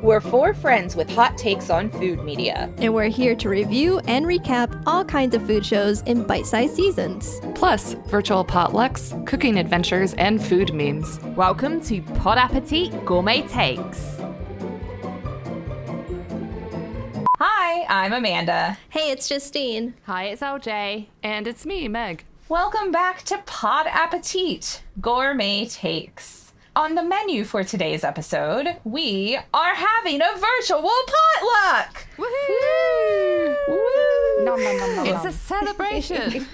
We're four friends with hot takes on food media. And we're here to review and recap all kinds of food shows in bite-sized seasons. Plus, virtual potlucks, cooking adventures, and food memes. Welcome to Pod Appétit Gourmet Takes. Hi, I'm Amanda. Hey, it's Justine. Hi, it's LJ. And it's me, Meg. Welcome back to Pod Appétit Gourmet Takes. On the menu for today's episode, we are having a virtual potluck! Woohoo! Woo! Nom, nom, nom, nom, It's nom. a celebration!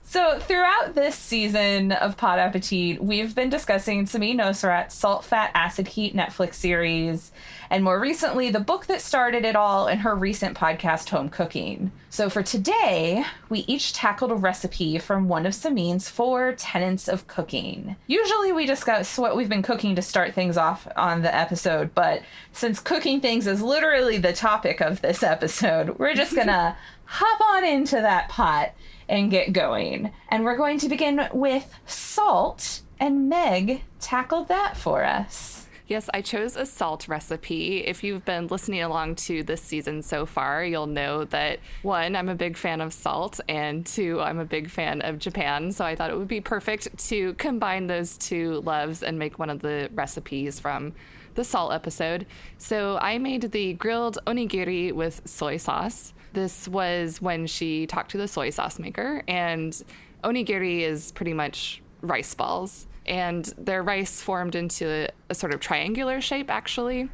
So throughout this season of Pod Appétit, we've been discussing Samin Nosrat's Salt, Fat, Acid, Heat Netflix series, and more recently, the book that started it all in her recent podcast, Home Cooking. So for today, we each tackled a recipe from one of Samin's 4 tenets of cooking. Usually we discuss what we've been cooking to start things off on the episode, but since cooking things is literally the topic of this episode, we're just gonna hop on into that pot and get going. And we're going to begin with salt, and Meg tackled that for us. Yes, I chose a salt recipe. If you've been listening along to this season so far, you'll know that 1, I'm a big fan of salt, and 2, I'm a big fan of Japan. So I thought it would be perfect to combine those 2 loves and make one of the recipes from the salt episode. So I made the grilled onigiri with soy sauce. This was when she talked to the soy sauce maker, and onigiri is pretty much rice balls, and they're rice formed into a sort of triangular shape, actually.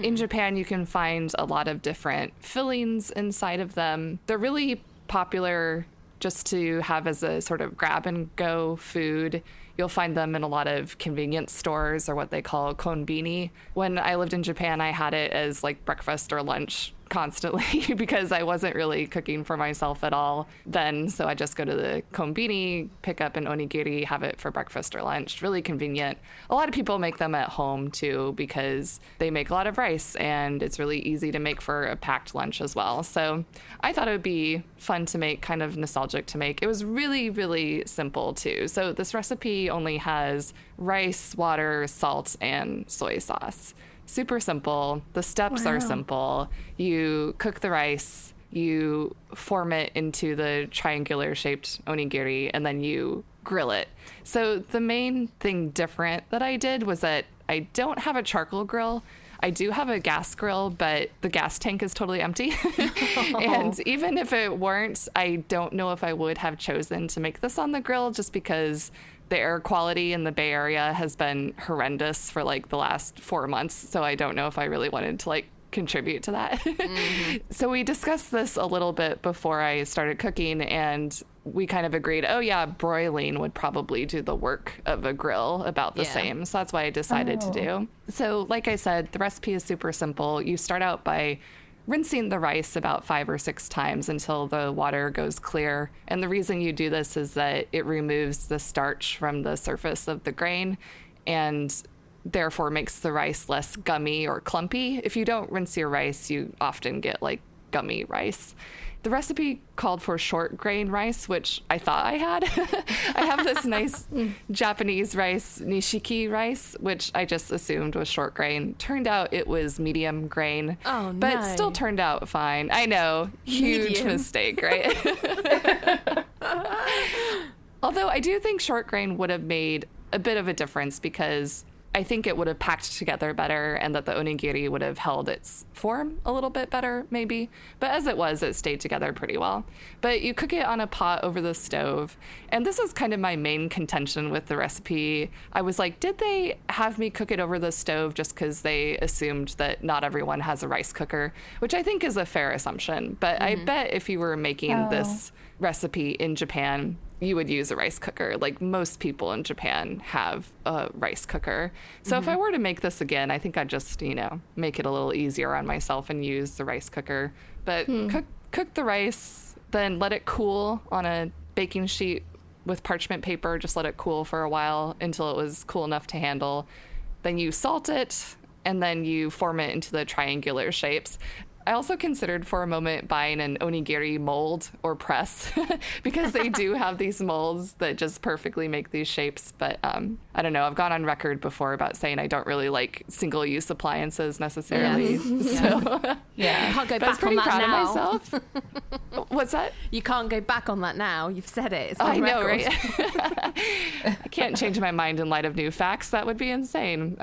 In Japan, you can find a lot of different fillings inside of them. They're really popular just to have as a sort of grab-and-go food. You'll find them in a lot of convenience stores, or what they call konbini. When I lived in Japan, I had it as like breakfast or lunch constantly because I wasn't really cooking for myself at all then. So I just go to the konbini, pick up an onigiri, have it for breakfast or lunch. Really convenient. A lot of people make them at home too because they make a lot of rice and it's really easy to make for a packed lunch as well. So I thought it would be fun to make, kind of nostalgic to make. It was really, really simple too. So this recipe only has rice, water, salt, and soy sauce. Super simple. The steps are simple. You cook the rice, you form it into the triangular shaped onigiri, and then you grill it. So the main thing different that I did was that I don't have a charcoal grill. I do have a gas grill, but the gas tank is totally empty. And even if it weren't, I don't know if I would have chosen to make this on the grill just because the air quality in the Bay Area has been horrendous for like the last 4 months. So I don't know if I really wanted to like contribute to that. So we discussed this a little bit before I started cooking, and we kind of agreed, oh yeah, broiling would probably do the work of a grill about the same. So that's why I decided to do. So like I said, the recipe is super simple. You start out by rinsing the rice about 5 or 6 times until the water goes clear. And the reason you do this is that it removes the starch from the surface of the grain and therefore makes the rice less gummy or clumpy. If you don't rinse your rice, you often get like gummy rice. The recipe called for short grain rice, which I thought I had. I have this nice Japanese rice, nishiki rice, which I just assumed was short grain. Turned out it was medium grain, but still turned out fine. I know, huge mistake, right? Although I do think short grain would have made a bit of a difference because I think it would have packed together better and that the onigiri would have held its form a little bit better, maybe. But as it was, it stayed together pretty well. But you cook it on a pot over the stove. And this is kind of my main contention with the recipe. I was like, did they have me cook it over the stove just because they assumed that not everyone has a rice cooker? Which I think is a fair assumption. But I bet if you were making this recipe in Japan, you would use a rice cooker. Like most people in Japan have a rice cooker. So if I were to make this again, I think I'd just, make it a little easier on myself and use the rice cooker. But cook the rice, then let it cool on a baking sheet with parchment paper. Just let it cool for a while until it was cool enough to handle. Then you salt it, and then you form it into the triangular shapes. I also considered for a moment buying an onigiri mold or press because they do have these molds that just perfectly make these shapes. But I don't know. I've gone on record before about saying I don't really like single-use appliances necessarily. So Yeah. You can't go but I was back on pretty that proud now. of myself. What's that? You can't go back on that now. You've said it. It's on I know, record. right? I can't change my mind in light of new facts. That would be insane.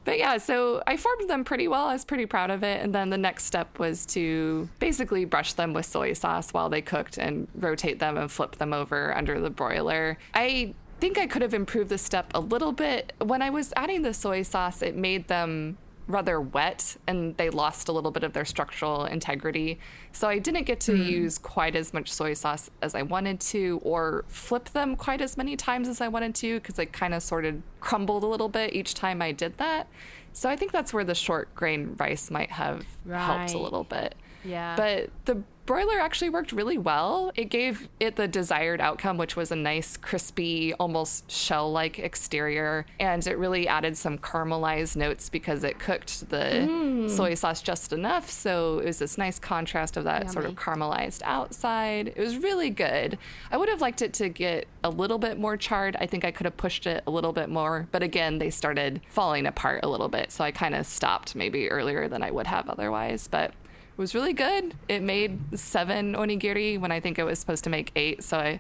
But yeah, so I formed them pretty well. I was pretty proud of it. And then the next step was to basically brush them with soy sauce while they cooked and rotate them and flip them over under the broiler. I think I could have improved this step a little bit. When I was adding the soy sauce, it made them rather wet and they lost a little bit of their structural integrity. So I didn't get to use quite as much soy sauce as I wanted to or flip them quite as many times as I wanted to because they kind of sort of crumbled a little bit each time I did that. So I think that's where the short grain rice might have helped a little bit. Yeah. But the broiler actually worked really well. It gave it the desired outcome, which was a nice, crispy, almost shell-like exterior. And it really added some caramelized notes because it cooked the soy sauce just enough. So it was this nice contrast of that sort of caramelized outside. It was really good. I would have liked it to get a little bit more charred. I think I could have pushed it a little bit more. But again, they started falling apart a little bit. So I kind of stopped maybe earlier than I would have otherwise. But it was really good. It made 7 onigiri when I think it was supposed to make 8. So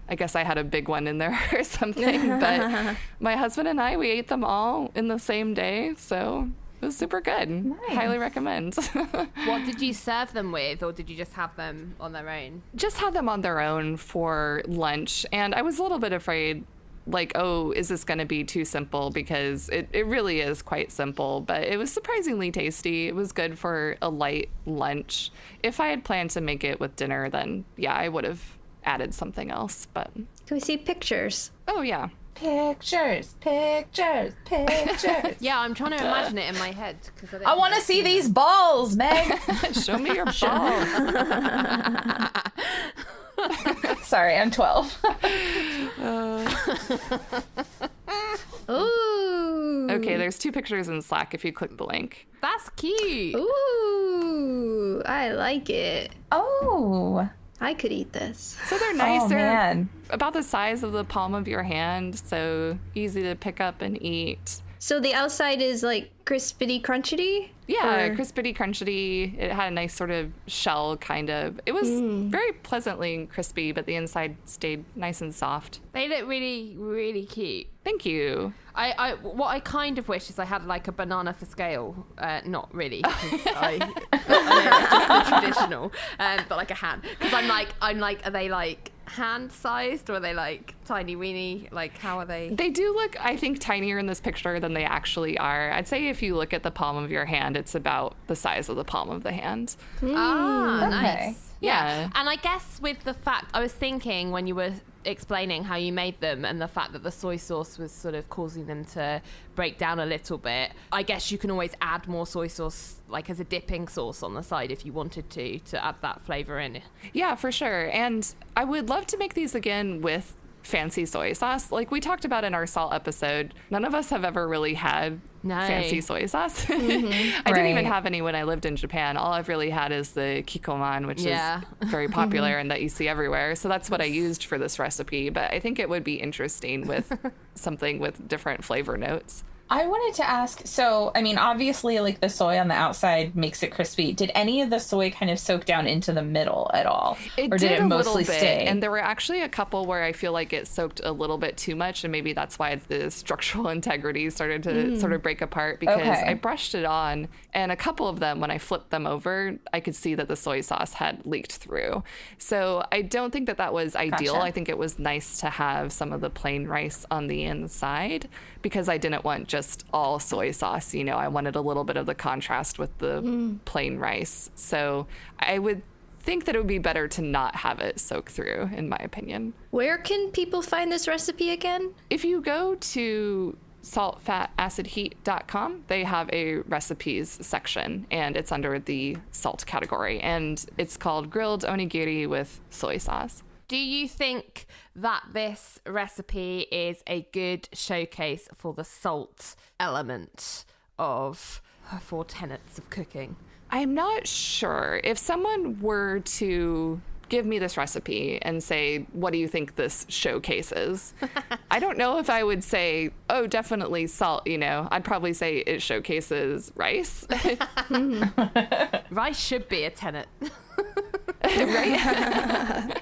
I guess I had a big one in there or something. But my husband and I, we ate them all in the same day. So it was super good. Nice. Highly recommend. What did you serve them with, or did you just have them on their own? Just had them on their own for lunch. And I was a little bit afraid, like, oh, is this going to be too simple? Because it really is quite simple, but it was surprisingly tasty. It was good for a light lunch. If I had planned to make it with dinner, then yeah, I would have added something else. But Can we see pictures? oh yeah, Pictures. Yeah, I'm trying to imagine it in my head. I want to see these balls, Meg. show me your balls. Sorry, I'm 12. Ooh. Okay, there's 2 pictures in Slack if you click the link. That's cute. Ooh. I like it. Oh. I could eat this. So they're nice. Oh, They're man. about the size of the palm of your hand, so easy to pick up and eat. So the outside is like crispity crunchity? Yeah, Or- crispity, crunchy. It had a nice sort of shell, kind of. It was very pleasantly crispy, but the inside stayed nice and soft. They look really, really cute. Thank you. What I kind of wish is I had like a banana for scale. Not really, because I know it's just the traditional, but like a hand. Because I'm like, are they like hand-sized or are they like tiny weeny? Like, how are they? They do look, I think, tinier in this picture than they actually are. I'd say if you look at the palm of your hand, it's about the size of the palm of the hand. Ah, Okay. nice. Yeah. And I guess with the fact, I was thinking when you were explaining how you made them and the fact that the soy sauce was sort of causing them to break down a little bit, I guess you can always add more soy sauce like as a dipping sauce on the side if you wanted to add that flavor in. Yeah, for sure. And I would love to make these again with fancy soy sauce. Like we talked about in our salt episode, none of us have ever really had fancy soy sauce. I didn't even have any when I lived in Japan. All I've really had is the kikkoman, which is very popular and that you see everywhere. So that's what I used for this recipe. But I think it would be interesting with something with different flavor notes. I wanted to ask, so, I mean, obviously, like, the soy on the outside makes it crispy. Did any of the soy kind of soak down into the middle at all? It or did it a mostly little bit, stay? and there were actually a couple where I feel like it soaked a little bit too much, and maybe that's why the structural integrity started to sort of break apart, because I brushed it on, and a couple of them, when I flipped them over, I could see that the soy sauce had leaked through. So I don't think that that was ideal. Gotcha. I think it was nice to have some of the plain rice on the inside, because I didn't want just all soy sauce. You know, I wanted a little bit of the contrast with the plain rice. So I would think that it would be better to not have it soak through, in my opinion. Where can people find this recipe again? If you go to saltfatacidheat.com, they have a recipes section, and it's under the salt category, and it's called grilled onigiri with soy sauce. Do you think that this recipe is a good showcase for the salt element of her 4 tenets of cooking? I'm not sure. If someone were to give me this recipe and say, what do you think this showcases? I don't know if I would say, oh, definitely salt, I'd probably say it showcases rice. Rice should be a tenet. Right?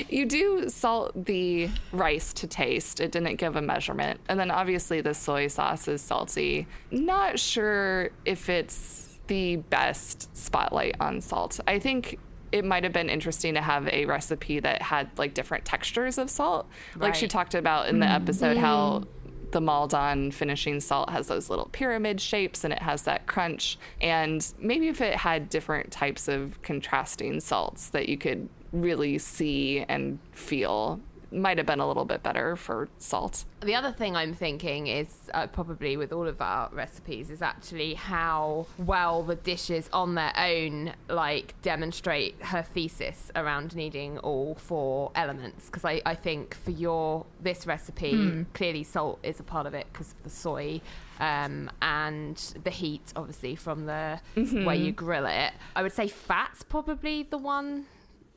You do salt the rice to taste. It didn't give a measurement. And then obviously the soy sauce is salty. Not sure if it's the best spotlight on salt. I think it might have been interesting to have a recipe that had like different textures of salt. Like she talked about in the episode how the Maldon finishing salt has those little pyramid shapes and it has that crunch. And maybe if it had different types of contrasting salts that you could really see and feel, might have been a little bit better for salt. The other thing I'm thinking is probably with all of our recipes is actually how well the dishes on their own like demonstrate her thesis around needing all 4 elements. Because I think for this recipe, clearly salt is a part of it because of the soy and the heat, obviously, from the way you grill it. I would say fat's probably the one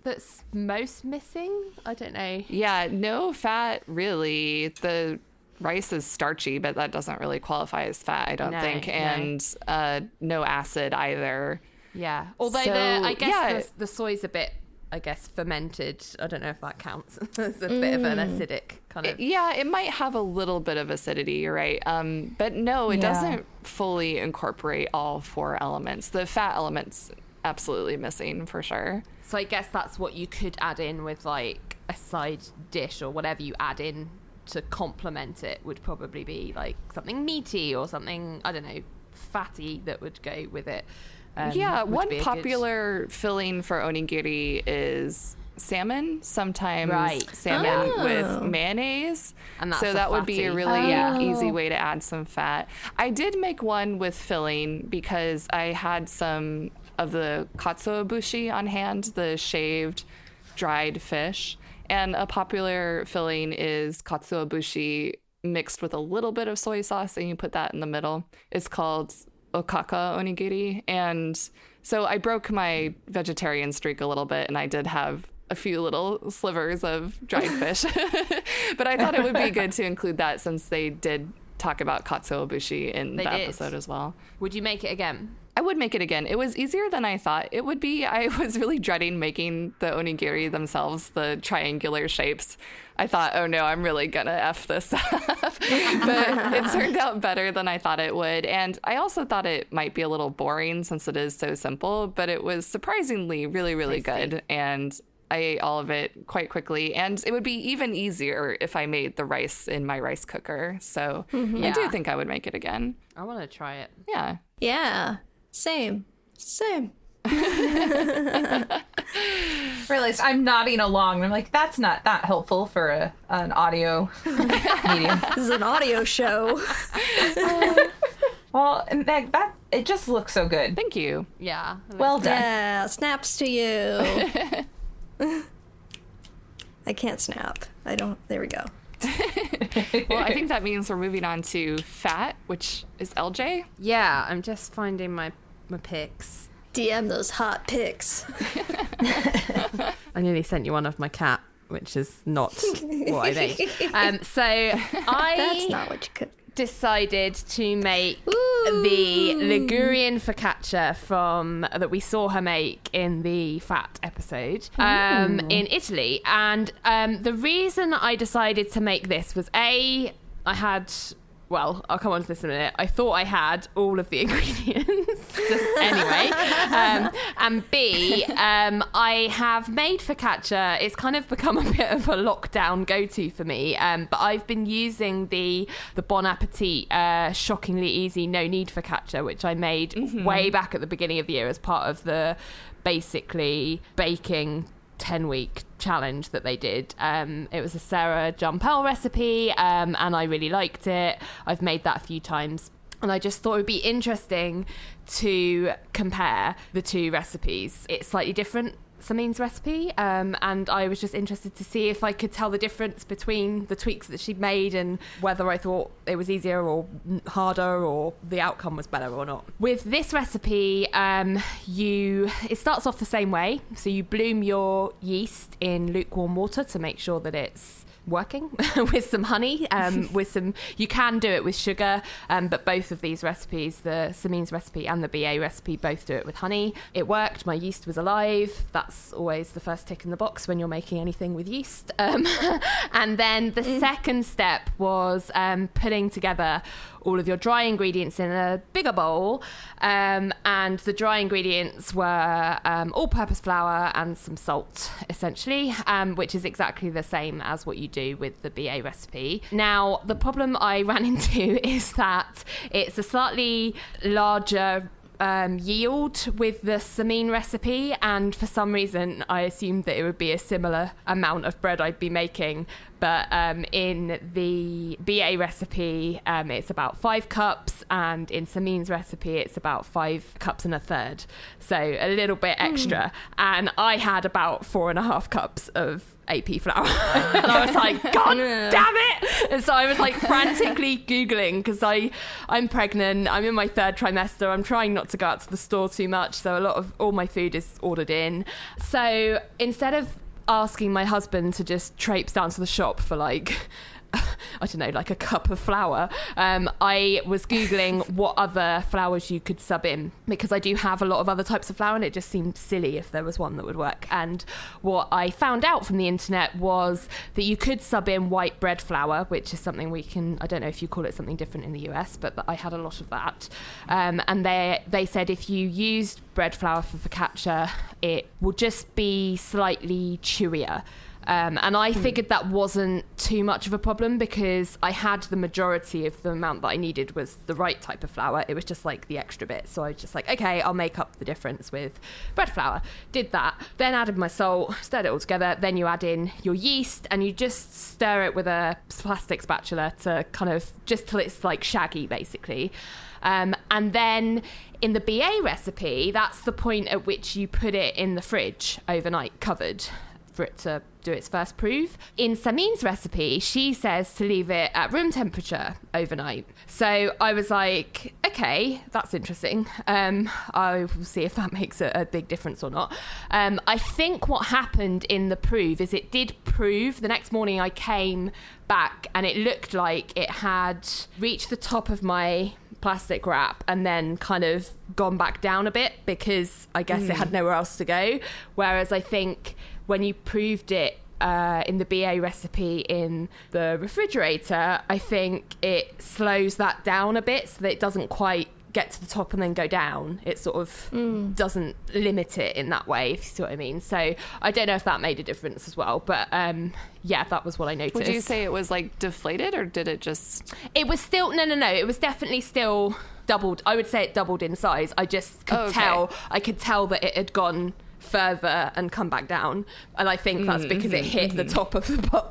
that's most missing. I don't know. Yeah, no fat, really. The rice is starchy, but that doesn't really qualify as fat, I don't think. And no acid either. Yeah. Although I guess the soy's a bit, fermented. I don't know if that counts. It's a bit of an acidic kind of... It might have a little bit of acidity, you're right. But no, it doesn't fully incorporate all 4 elements. The fat element's absolutely missing, for sure. So I guess that's what you could add in with like a side dish or whatever you add in to complement it would probably be like something meaty or something, I don't know, fatty that would go with it. One popular filling for onigiri is salmon, sometimes salmon with mayonnaise. And so that would be a really easy way to add some fat. I did make one with filling because I had some of the katsuobushi on hand, the shaved dried fish. And a popular filling is katsuobushi mixed with a little bit of soy sauce, and you put that in the middle. It's called okaka onigiri. And so I broke my vegetarian streak a little bit, and I did have a few little slivers of dried fish. But I thought it would be good to include that since they did talk about katsuobushi in the episode as well. Would you make it again? I would make it again. It was easier than I thought it would be. I was really dreading making the onigiri themselves, the triangular shapes. I thought, oh no, I'm really gonna F this up. But it turned out better than I thought it would. And I also thought it might be a little boring since it is so simple, but it was surprisingly really, really good. And I ate all of it quite quickly. And it would be even easier if I made the rice in my rice cooker. So I do think I would make it again. I want to try it. Yeah. Yeah. Same. Realized I'm nodding along. I'm like, that's not that helpful for an audio medium. This is an audio show. Well, Meg, it just looks so good. Thank you. Yeah. Well done. Yeah, snaps to you. I can't snap. I don't. There we go. Well, I think that means we're moving on to fat, which is LJ. Yeah, I'm just finding my pics. DM those hot pics. I nearly sent you one of my cat, which is not what I made. That's not what you could. Decided to make the Ligurian focaccia that we saw her make in the fat episode in Italy. And the reason I decided to make this was I'll come on to this in a minute. I thought I had all of the ingredients, just anyway. And B, I have made focaccia. It's kind of become a bit of a lockdown go-to for me. But I've been using the Bon Appétit shockingly easy no knead focaccia, which I made way back at the beginning of the year as part of the basically baking 10-week challenge that they did. It was a Sarah Jumpel recipe, and I really liked it. I've made that a few times, and I just thought it would be interesting to compare the two recipes. It's slightly different Samin's recipe, and I was just interested to see if I could tell the difference between the tweaks that she'd made and whether I thought it was easier or harder or the outcome was better or not. With this recipe, it starts off the same way. So you bloom your yeast in lukewarm water to make sure that it's working with some honey, you can do it with sugar, but both of these recipes, the Samin's recipe and the BA recipe, both do it with honey. It worked. My yeast was alive. That's always the first tick in the box when you're making anything with yeast. And then the second step was putting together all of your dry ingredients in a bigger bowl, and the dry ingredients were all-purpose flour and some salt, essentially, which is exactly the same as what you do with the BA recipe. Now, the problem I ran into is that it's a slightly larger yield with the Samin recipe, and for some reason I assumed that it would be a similar amount of bread I'd be making, but in the BA recipe it's about 5 cups, and in Samin's recipe it's about 5 cups and a third, so a little bit extra. And I had about 4.5 cups of AP flour and I was like, God damn it. And so I was like frantically Googling, because I'm pregnant, I'm in my 3rd trimester, I'm trying not to go out to the store too much, so a lot of all my food is ordered in. So instead of asking my husband to just traipse down to the shop for like I don't know, like a cup of flour, I was Googling what other flours you could sub in, because I do have a lot of other types of flour and it just seemed silly if there was one that would work. And what I found out from the internet was that you could sub in white bread flour, which is something I don't know if you call it something different in the US, but I had a lot of that. And they said if you used bread flour for focaccia, it will just be slightly chewier. And I figured that wasn't too much of a problem, because I had the majority of the amount that I needed was the right type of flour. It was just like the extra bit. So I was just like, okay, I'll make up the difference with bread flour. Did that, then added my salt, stirred it all together. Then you add in your yeast and you just stir it with a plastic spatula to kind of just till it's like shaggy, basically. And then in the BA recipe, that's the point at which you put it in the fridge overnight, covered, for it to do its first proof. In Samin's recipe, she says to leave it at room temperature overnight. So I was like, okay, that's interesting. I will see if that makes a big difference or not. I think what happened in the proof is it did prove. The next morning I came back and it looked like it had reached the top of my plastic wrap and then kind of gone back down a bit, because I guess it had nowhere else to go. Whereas I think when you proved it in the BA recipe in the refrigerator, I think it slows that down a bit so that it doesn't quite get to the top and then go down. It sort of doesn't limit it in that way, if you see what I mean. So I don't know if that made a difference as well, but yeah, that was what I noticed. Would you say it was like deflated, or did it just... It was still, no, it was definitely still doubled. I would say it doubled in size. I just could I could tell that it had gone further and come back down, and I think that's because it hit the top of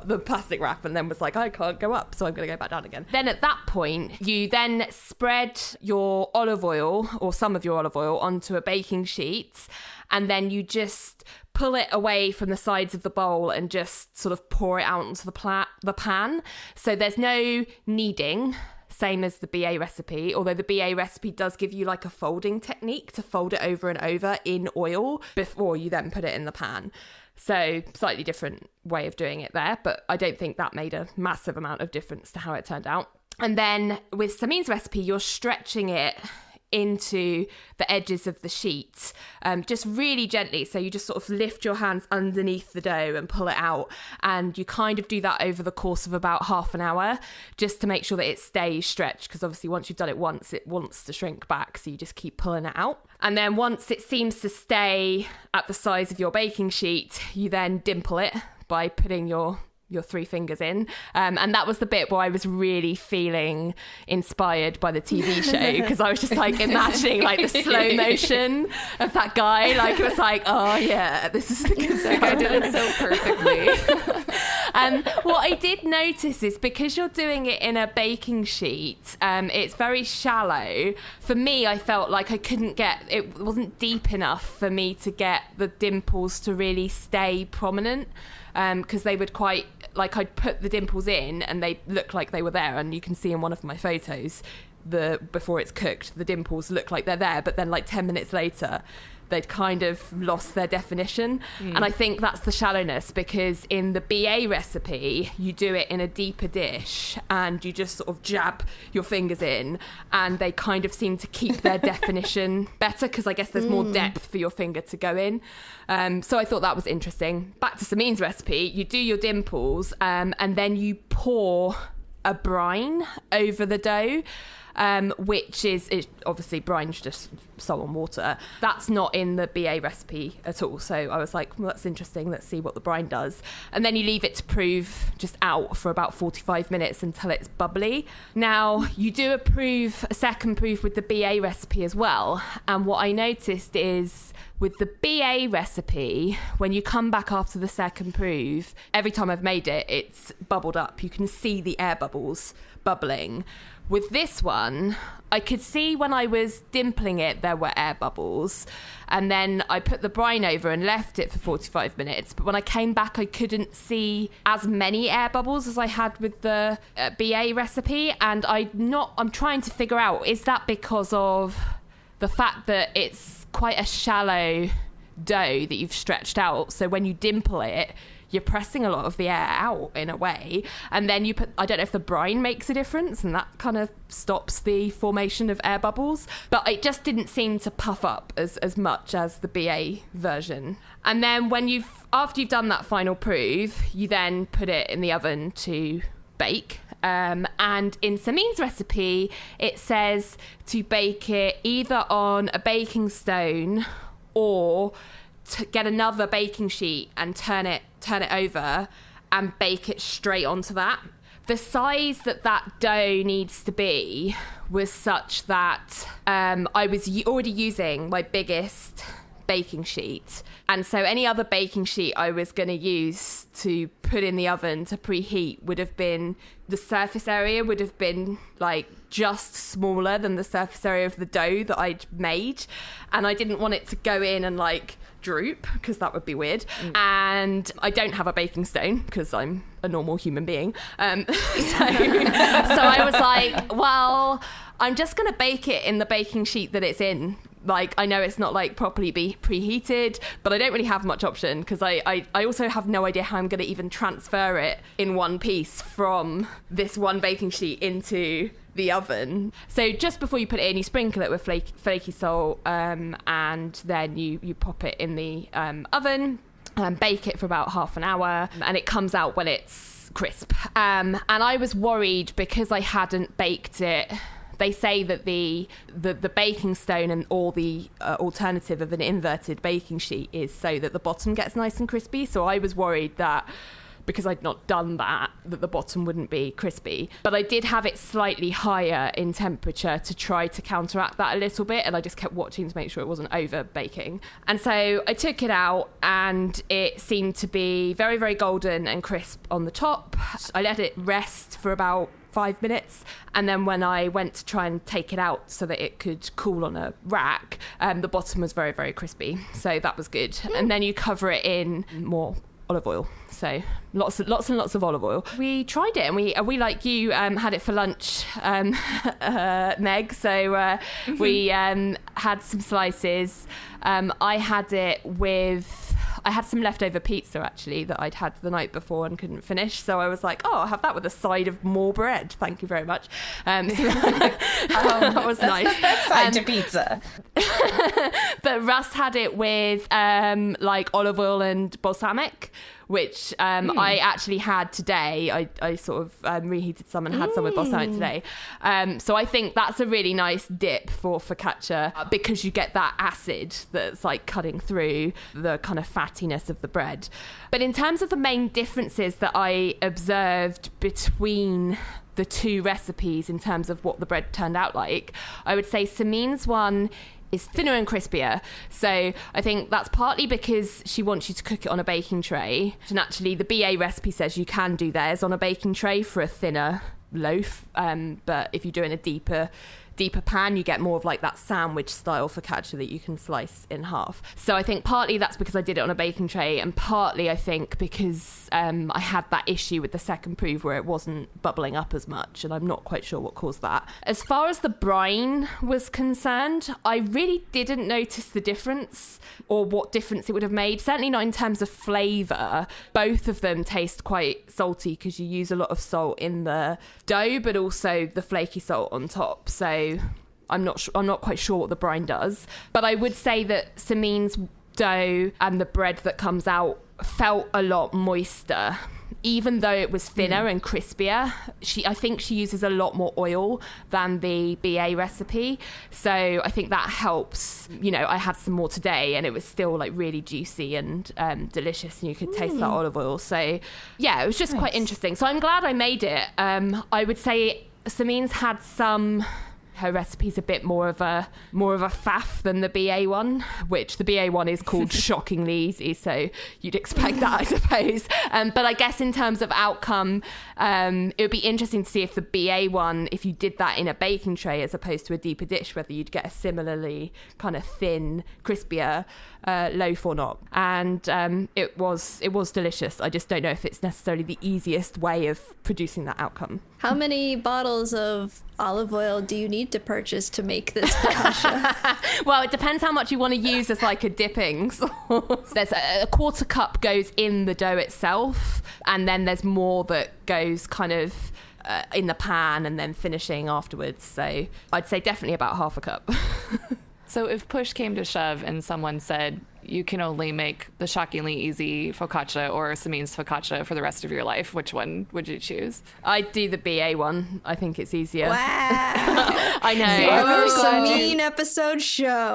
the plastic wrap and then was like, I can't go up, so I'm going to go back down again. Then at that point you then spread your olive oil, or some of your olive oil, onto a baking sheet, and then you just pull it away from the sides of the bowl and just sort of pour it out onto the pan. So there's no kneading, same as the BA recipe, although the BA recipe does give you like a folding technique to fold it over and over in oil before you then put it in the pan. So slightly different way of doing it there, but I don't think that made a massive amount of difference to how it turned out. And then with Samin's recipe, you're stretching it into the edges of the sheet, just really gently. So you just sort of lift your hands underneath the dough and pull it out, and you kind of do that over the course of about half an hour, just to make sure that it stays stretched, because obviously once you've done it once, it wants to shrink back, so you just keep pulling it out. And then once it seems to stay at the size of your baking sheet, you then dimple it by putting your 3 fingers in, and that was the bit where I was really feeling inspired by the TV show, because I was just like imagining like the slow motion of that guy, like it was like, oh yeah, this is the good stuff. I did it so perfectly. What I did notice is because you're doing it in a baking sheet, it's very shallow. For me, I felt like I couldn't it wasn't deep enough for me to get the dimples to really stay prominent. Because they would I'd put the dimples in and they look like they were there, and you can see in one of my photos, before it's cooked, the dimples look like they're there, but then like 10 minutes later, they'd kind of lost their definition. And I think that's the shallowness, because in the BA recipe, you do it in a deeper dish and you just sort of jab your fingers in, and they kind of seem to keep their definition better, because I guess there's more depth for your finger to go in. So I thought that was interesting. Back to Samin's recipe, you do your dimples and then you pour a brine over the dough. Which is obviously brine's just salt and water. That's not in the BA recipe at all. So I was like, well, that's interesting. Let's see what the brine does. And then you leave it to prove just out for about 45 minutes until it's bubbly. Now, you do a second proof with the BA recipe as well. And what I noticed is with the BA recipe, when you come back after the second proof, every time I've made it, it's bubbled up. You can see the air bubbles bubbling. With this one, I could see when I was dimpling it, there were air bubbles. And then I put the brine over and left it for 45 minutes. But when I came back, I couldn't see as many air bubbles as I had with the BA recipe. And I'm trying to figure out, is that because of the fact that it's quite a shallow dough that you've stretched out? So when you dimple it, you're pressing a lot of the air out in a way, and then I don't know if the brine makes a difference, and that kind of stops the formation of air bubbles, but it just didn't seem to puff up as much as the BA version. And then after you've done that final proof, you then put it in the oven to bake. And in Samin's recipe, it says to bake it either on a baking stone or to get another baking sheet and turn it over and bake it straight onto that. The size that dough needs to be was such that I was already using my biggest baking sheet, and so any other baking sheet I was going to use to put in the oven to preheat would have been, the surface area would have been like just smaller than the surface area of the dough that I'd made, and I didn't want it to go in and like droop, because that would be weird. And I don't have a baking stone because I'm a normal human being, so I was like, well, I'm just gonna bake it in the baking sheet that it's in. Like, I know it's not like properly preheated, but I don't really have much option, because I also have no idea how I'm going to even transfer it in one piece from this one baking sheet into the oven. So just before you put it in, you sprinkle it with flaky salt, and then you pop it in the oven and bake it for about half an hour, and it comes out when it's crisp. And I was worried because I hadn't baked it. They say that the baking stone or the alternative of an inverted baking sheet is so that the bottom gets nice and crispy. So I was worried that because I'd not done that the bottom wouldn't be crispy. But I did have it slightly higher in temperature to try to counteract that a little bit, and I just kept watching to make sure it wasn't over baking. And so I took it out, and it seemed to be very, very golden and crisp on the top. I let it rest for about 5 minutes, and then when I went to try and take it out so that it could cool on a rack, the bottom was very, very crispy, so that was good. And then you cover it in more olive oil, so lots and lots of olive oil. We tried it, and we like you had it for lunch, Meg, so we had some slices. I had some leftover pizza, actually, that I'd had the night before and couldn't finish. So I was like, oh, I'll have that with a side of more bread. Thank you very much. So that was nice. Side to pizza. But Russ had it with like olive oil and balsamic, which I actually had today. I sort of reheated some and had some with balsamic today. So I think that's a really nice dip for focaccia, because you get that acid that's like cutting through the kind of fattiness of the bread. But in terms of the main differences that I observed between the two recipes in terms of what the bread turned out like, I would say Samin's one is thinner and crispier. So I think that's partly because she wants you to cook it on a baking tray. And actually the BA recipe says you can do theirs on a baking tray for a thinner loaf. But if you're doing a deeper pan, you get more of like that sandwich style focaccia that you can slice in half. So I think partly that's because I did it on a baking tray, and partly I think because I had that issue with the second proof where it wasn't bubbling up as much, and I'm not quite sure what caused that. As far as the brine was concerned, I really didn't notice the difference or what difference it would have made. Certainly not in terms of flavour. Both of them taste quite salty because you use a lot of salt in the dough, but also the flaky salt on top. So I'm not quite sure what the brine does, but I would say that Samin's dough and the bread that comes out felt a lot moister, even though it was thinner and crispier. I think she uses a lot more oil than the BA recipe, so I think that helps. You know, I had some more today and it was still like really juicy and delicious, and you could taste that olive oil. So yeah, it was just quite interesting. So I'm glad I made it. I would say Samin's had some. Her recipe's a bit more of a faff than the BA one, which the BA one is called shockingly easy, so you'd expect that, I suppose. But I guess in terms of outcome, it would be interesting to see if the BA one, if you did that in a baking tray as opposed to a deeper dish, whether you'd get a similarly kind of thin, crispier loaf or not. And it was delicious. I just don't know if it's necessarily the easiest way of producing that outcome. How many bottles of olive oil do you need to purchase to make this focaccia? Well, it depends how much you want to use as like a dipping sauce. There's a quarter cup goes in the dough itself, and then there's more that goes kind of in the pan and then finishing afterwards. So I'd say definitely about half a cup. So if push came to shove and someone said you can only make the shockingly easy focaccia or Samin's focaccia for the rest of your life, which one would you choose? I'd do the BA one. I think it's easier. Wow. I know. Our Samin episode show.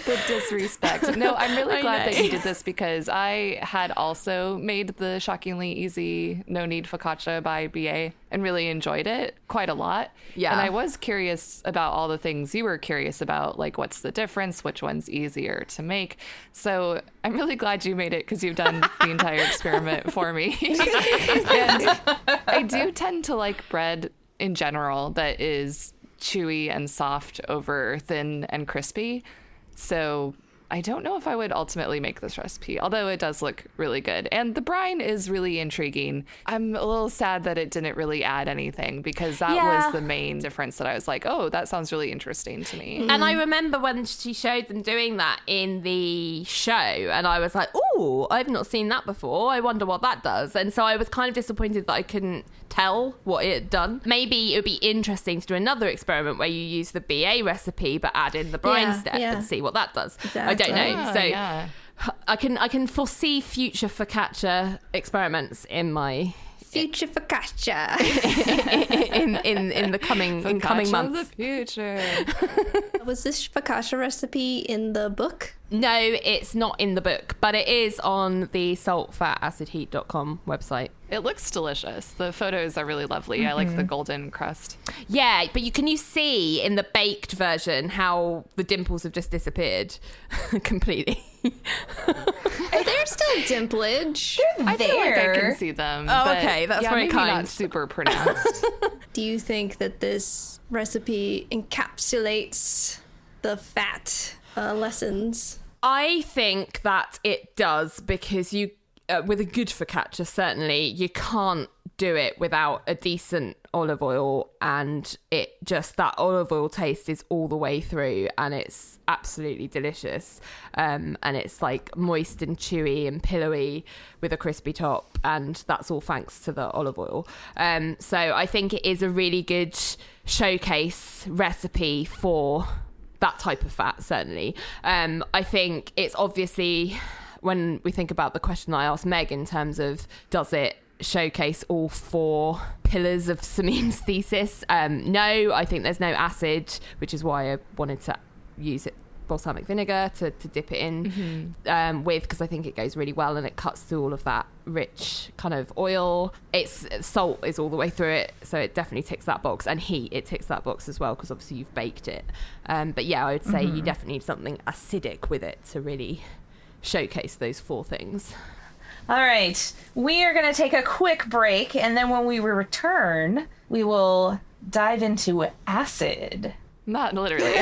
The disrespect. No, I'm really glad that you did this, because I had also made the shockingly easy no knead focaccia by BA and really enjoyed it quite a lot. Yeah. And I was curious about all the things you were curious about, like what's the difference, which one's easier to make. So I'm really glad you made it, because you've done the entire experiment for me. And I do tend to like bread in general that is chewy and soft over thin and crispy. So I don't know if I would ultimately make this recipe, although it does look really good. And the brine is really intriguing. I'm a little sad that it didn't really add anything, because that was the main difference that I was like, oh, that sounds really interesting to me. And I remember when she showed them doing that in the show, and I was like, oh, I've not seen that before. I wonder what that does. And so I was kind of disappointed that I couldn't tell what it had done. Maybe it would be interesting to do another experiment where you use the BA recipe but add in the brine step and see what that does. Exactly. I don't know. So yeah. I can foresee future focaccia experiments in my Future focaccia. in the coming months. Of the future. Was this focaccia recipe in the book? No, it's not in the book, but it is on the saltfatacidheat.com website. It looks delicious. The photos are really lovely. I like the golden crust. Yeah, but you see in the baked version how the dimples have just disappeared completely. Are there still dimplage? I feel like I can see them. Oh, but okay, that's yeah, very maybe kind. not super pronounced. Do you think that this recipe encapsulates the fat lessons? I think that it does, because you, with a good focaccia, certainly, you can't do it without a decent olive oil, and it just, that olive oil taste is all the way through, and it's absolutely delicious. And it's like moist and chewy and pillowy with a crispy top, and that's all thanks to the olive oil. So I think it is a really good showcase recipe for that type of fat, certainly. I think it's obviously, when we think about the question I asked Meg in terms of does it showcase all four pillars of Samin's thesis, no, I think there's no acid, which is why I wanted to use it balsamic vinegar to dip it in with, because I think it goes really well and it cuts through all of that rich kind of oil. Salt is all the way through it, so it definitely ticks that box, and heat, it ticks that box as well, because obviously you've baked it. But yeah, I would say you definitely need something acidic with it to really showcase those 4 things. All right, we are going to take a quick break, and then when we return, we will dive into acid. Not literally.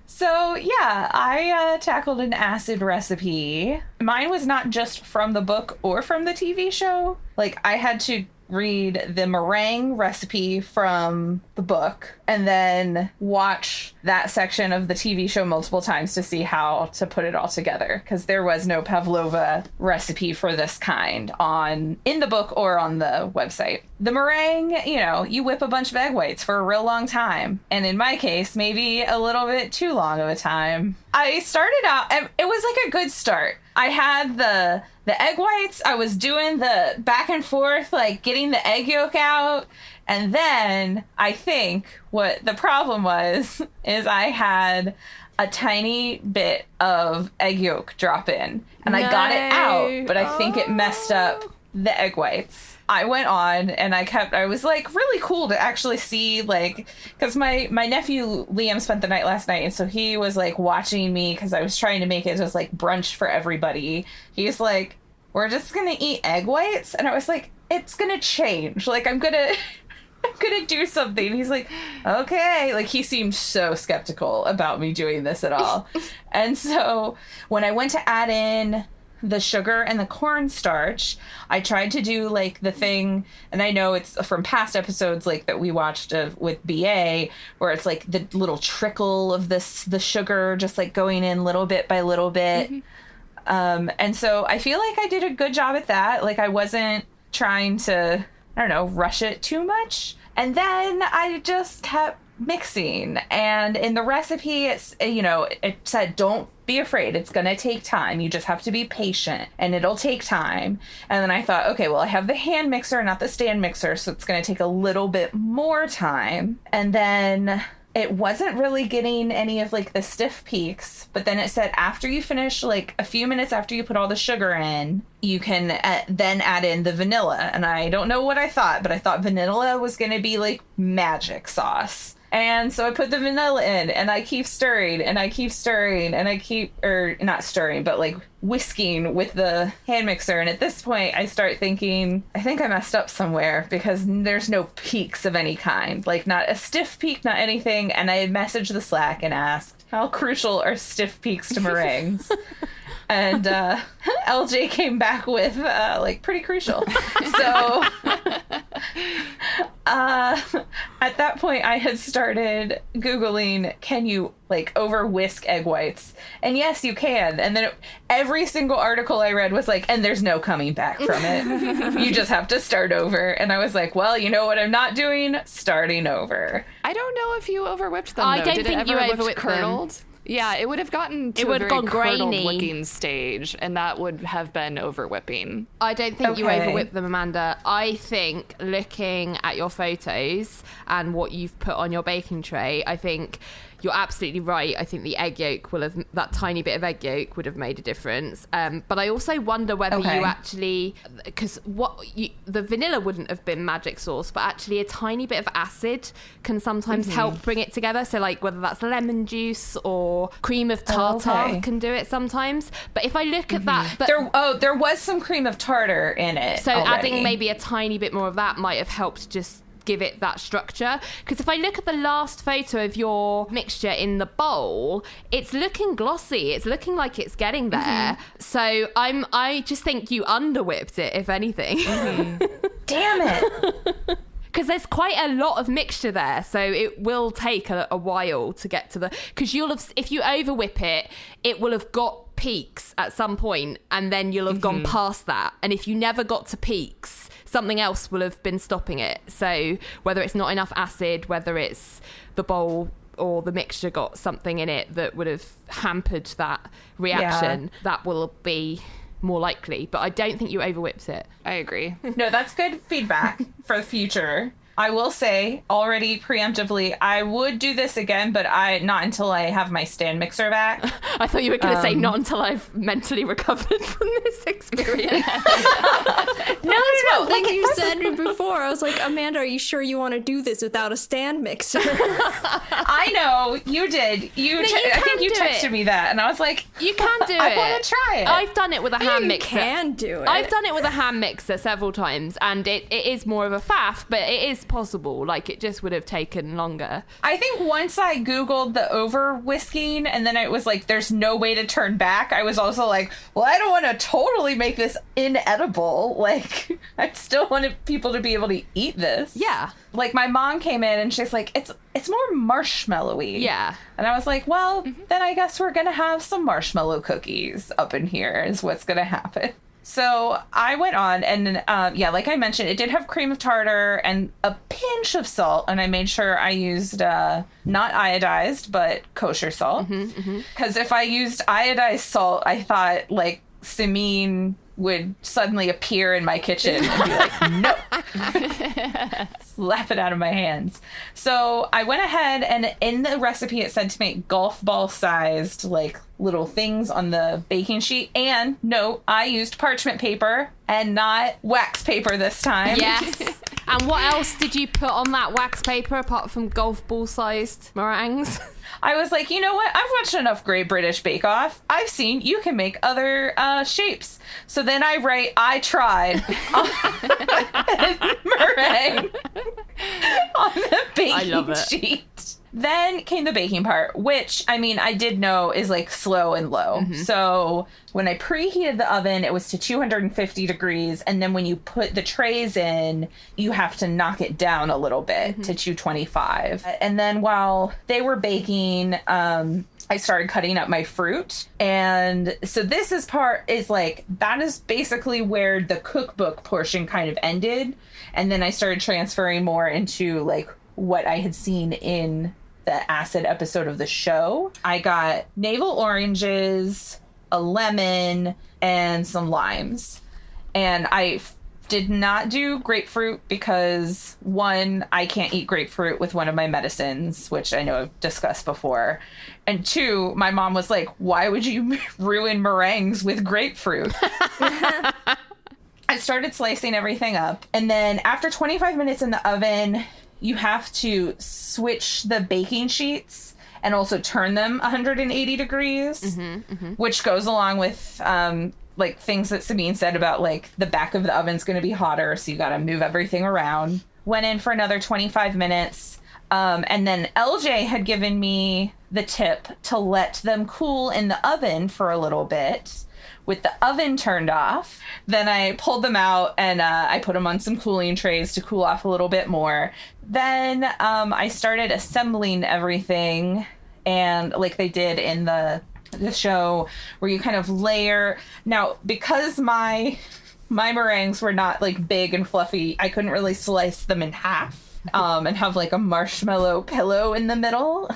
So yeah, I tackled an acid recipe. Mine was not just from the book or from the TV show. Like, I had to read the meringue recipe from the book and then watch that section of the TV show multiple times to see how to put it all together, because there was no pavlova recipe for this kind in the book or on the website. The meringue, you whip a bunch of egg whites for a real long time, and in my case, maybe a little bit too long of a time. I started out, it was like a good start. I had the egg whites, I was doing the back and forth, like getting the egg yolk out, and then I think what the problem was is I had a tiny bit of egg yolk drop in, and I got it out, but I think it messed up the egg whites. I went on and I was like really cool to actually see, like, because my nephew Liam spent the night last night, and so he was like watching me because I was trying to make it just like brunch for everybody. He's like, we're just gonna eat egg whites, and I was like, it's gonna change, like I'm gonna do something. He's like, okay. Like, he seemed so skeptical about me doing this at all. And so when I went to add in the sugar and the cornstarch, I tried to do like the thing, and I know it's from past episodes like that we watched with BA, where it's like the little trickle of the sugar just like going in little bit by little bit. And so I feel like I did a good job at that. Like, I wasn't trying to, I don't know, rush it too much. And then I just kept mixing, and in the recipe it said, don't be afraid, it's gonna take time, you just have to be patient and it'll take time. And then I thought, okay, well, I have the hand mixer, not the stand mixer, so it's gonna take a little bit more time. And then it wasn't really getting any of like the stiff peaks, but then it said after you finish, like a few minutes after you put all the sugar in, you can then add in the vanilla. And I don't know what I thought, but I thought vanilla was gonna be like magic sauce. And so I put the vanilla in, and I keep stirring, and I keep stirring, and I keep, or not stirring, but like whisking with the hand mixer. And at this point, I start thinking, I think I messed up somewhere, because there's no peaks of any kind. Like, not a stiff peak, not anything. And I messaged the Slack and asked, how crucial are stiff peaks to meringues? And LJ came back with, like, pretty crucial. So at that point, I had started Googling, can you, like, over whisk egg whites? And yes, you can. And then every single article I read was like, and there's no coming back from it. You just have to start over. And I was like, well, you know what I'm not doing? Starting over. I don't know if you over whipped them, I though. don't Did think it you ever over whip curdled? Yeah, it would have gotten to It a would have very gone curdled grainy. looking stage, and that would have been over whipping. I don't think you Okay. overwhip them, Amanda. I think, looking at your photos and what you've put on your baking tray, I think you're absolutely right. I think the egg yolk that tiny bit of egg yolk would have made a difference. But I also wonder whether Okay. you actually, because the vanilla wouldn't have been magic sauce, but actually a tiny bit of acid can sometimes help bring it together. So like whether that's lemon juice or cream of tartar Okay. can do it sometimes. But if I look at that, but There was some cream of tartar in it. so already. adding maybe a tiny bit more of that might have helped just give it that structure. Because if I look at the last photo of your mixture in the bowl, it's looking glossy. It's looking like it's getting there. So I just think you underwhipped it, if anything. Damn it. Because there's quite a lot of mixture there, so it will take a while to get to the. Because if you overwhip it, it will have got peaks at some point, and then you'll have gone past that. And if you never got to peaks, something else will have been stopping it. So whether it's not enough acid, whether it's the bowl or the mixture got something in it that would have hampered that reaction, that will be more likely. But I don't think you over-whipped it. I agree. No, that's good feedback for the future. I will say already preemptively, I would do this again, but not until I have my stand mixer back. I thought you were going to say not until I've mentally recovered from this experience. No. Like you said before, I was like, Amanda, are you sure you want to do this without a stand mixer? I know you did. I think you texted me that, and I was like, you can do it. I want to try it. I've done it with a hand mixer. You can do it. I've done it with a hand mixer several times, and it is more of a faff, but it is possible. Like, it just would have taken longer. I think once I Googled the over whisking, and then it was like, there's no way to turn back, I was also like, well, I don't want to totally make this inedible. Like, I still wanted people to be able to eat this. Yeah. Like, my mom came in and she's like, it's more marshmallowy. Yeah. And I was like, well, then I guess we're going to have some marshmallow cookies up in here is what's going to happen. So I went on and, like I mentioned, it did have cream of tartar and a pinch of salt. And I made sure I used not iodized, but kosher salt. Because if I used iodized salt, I thought, like, Samin would suddenly appear in my kitchen and be like, no. Slap it out of my hands. So I went ahead, and in the recipe it said to make golf ball sized, like, little things on the baking sheet. And no, I used parchment paper and not wax paper this time. Yes. And what else did you put on that wax paper apart from golf ball sized meringues? I was like, you know what? I've watched enough Great British Bake Off. I've seen you can make other shapes. So then I tried meringue on the baking sheet. Then came the baking part, which, I mean, I did know is like slow and low. So when I preheated the oven, it was to 250 degrees. And then when you put the trays in, you have to knock it down a little bit to 225. And then while they were baking, I started cutting up my fruit. And so that is basically where the cookbook portion kind of ended. And then I started transferring more into like what I had seen in the acid episode of the show. I got navel oranges, a lemon, and some limes. And I did not do grapefruit because, one, I can't eat grapefruit with one of my medicines, which I know I've discussed before. And two, my mom was like, why would you ruin meringues with grapefruit? I started slicing everything up. And then after 25 minutes in the oven, you have to switch the baking sheets and also turn them 180 degrees, which goes along with like things that Samin said about like the back of the oven's going to be hotter. So you got to move everything around. Went in for another 25 minutes. And then LJ had given me the tip to let them cool in the oven for a little bit. With the oven turned off, then I pulled them out and I put them on some cooling trays to cool off a little bit more. Then I started assembling everything, and like they did in the show, where you kind of layer. Now, because my meringues were not like big and fluffy, I couldn't really slice them in half. And have like a marshmallow pillow in the middle.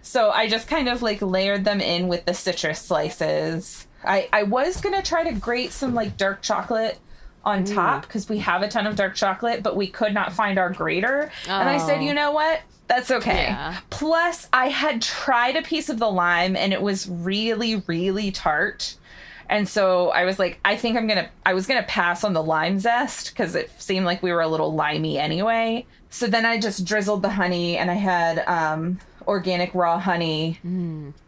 So I just kind of like layered them in with the citrus slices. I was going to try to grate some like dark chocolate on top because we have a ton of dark chocolate, but we could not find our grater. And I said, you know what? That's okay. Yeah. Plus, I had tried a piece of the lime and it was really, really tart. And so I was like, I think I was going to pass on the lime zest because it seemed like we were a little limey anyway. So then I just drizzled the honey, and I had organic raw honey.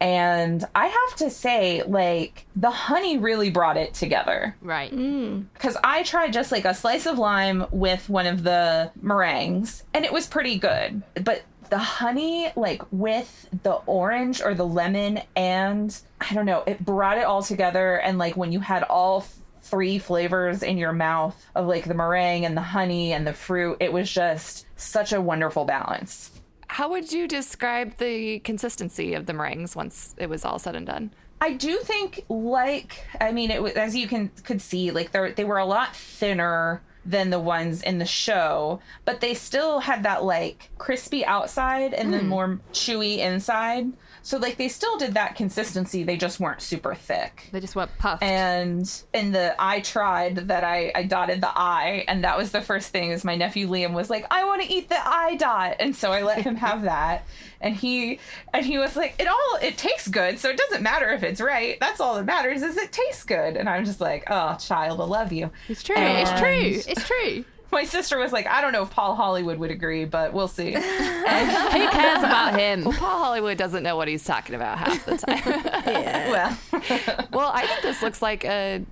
And I have to say, like, the honey really brought it together. Right. Because I tried just like a slice of lime with one of the meringues, and it was pretty good. But the honey, like with the orange or the lemon, and I don't know, it brought it all together. And like when you had all three flavors in your mouth of like the meringue and the honey and the fruit, it was just such a wonderful balance. How would you describe the consistency of the meringues once it was all said and done? I do think, like, I mean, it was, as you could see, like they were a lot thinner than the ones in the show, but they still had that like crispy outside and then more chewy inside. So like they still did that consistency, they just weren't super thick. They just weren't puffed. And in the I tried that I dotted the I, and that was the first thing is my nephew Liam was like, I want to eat the I dot. And so I let him have that. And he was like, it tastes good, so it doesn't matter if it's right. That's all that matters is it tastes good. And I'm just like, oh, child, I love you. It's true. It's true. It's true. My sister was like, I don't know if Paul Hollywood would agree, but we'll see. Who cares about him? Well, Paul Hollywood doesn't know what he's talking about half the time. Well, Well, I think this looks like a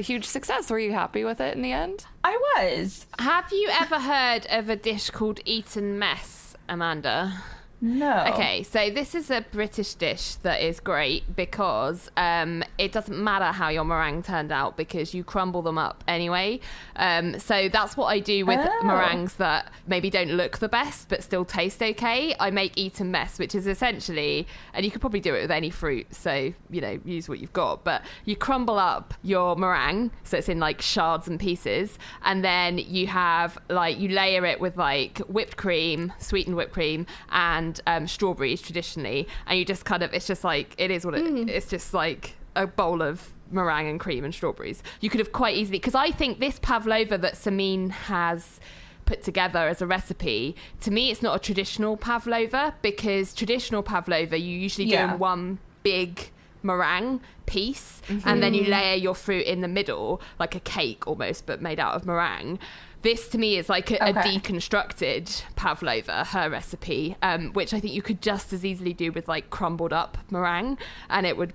huge success. Were you happy with it in the end? I was. Have you ever heard of a dish called Eton Mess, Amanda? No. Okay, so this is a British dish that is great because it doesn't matter how your meringue turned out because you crumble them up anyway. So that's what I do with meringues that maybe don't look the best but still taste okay. I make Eton Mess, which is essentially, and you could probably do it with any fruit, so, you know, use what you've got, but you crumble up your meringue, so it's in like shards and pieces, and then you have like, you layer it with like whipped cream, sweetened whipped cream, and strawberries traditionally, and you just kind of, it's just like, it is what it's just like a bowl of meringue and cream and strawberries. You could have quite easily, because I think this pavlova that Samin has put together as a recipe, to me it's not a traditional pavlova, because traditional pavlova you usually do in one big meringue piece, and then you layer your fruit in the middle like a cake almost, but made out of meringue. This to me is like a deconstructed pavlova, her recipe, which I think you could just as easily do with like crumbled up meringue, and it would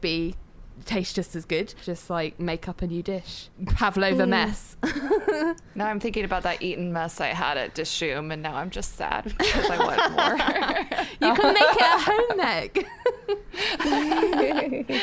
taste just as good. Just like make up a new dish. Pavlova mess. Now I'm thinking about that Eton Mess I had at Dishoom, and now I'm just sad because I want more. You can make it a home egg.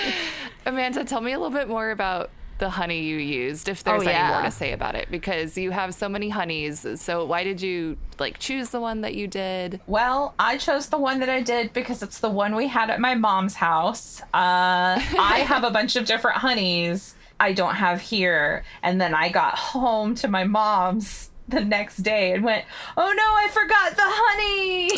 Amanda, tell me a little bit more about the honey you used, if there's any more to say about it, because you have so many honeys. So why did you like choose the one that you did? Well, I chose the one that I did because it's the one we had at my mom's house. I have a bunch of different honeys I don't have here. And then I got home to my mom's the next day and went, oh no, I forgot the honey.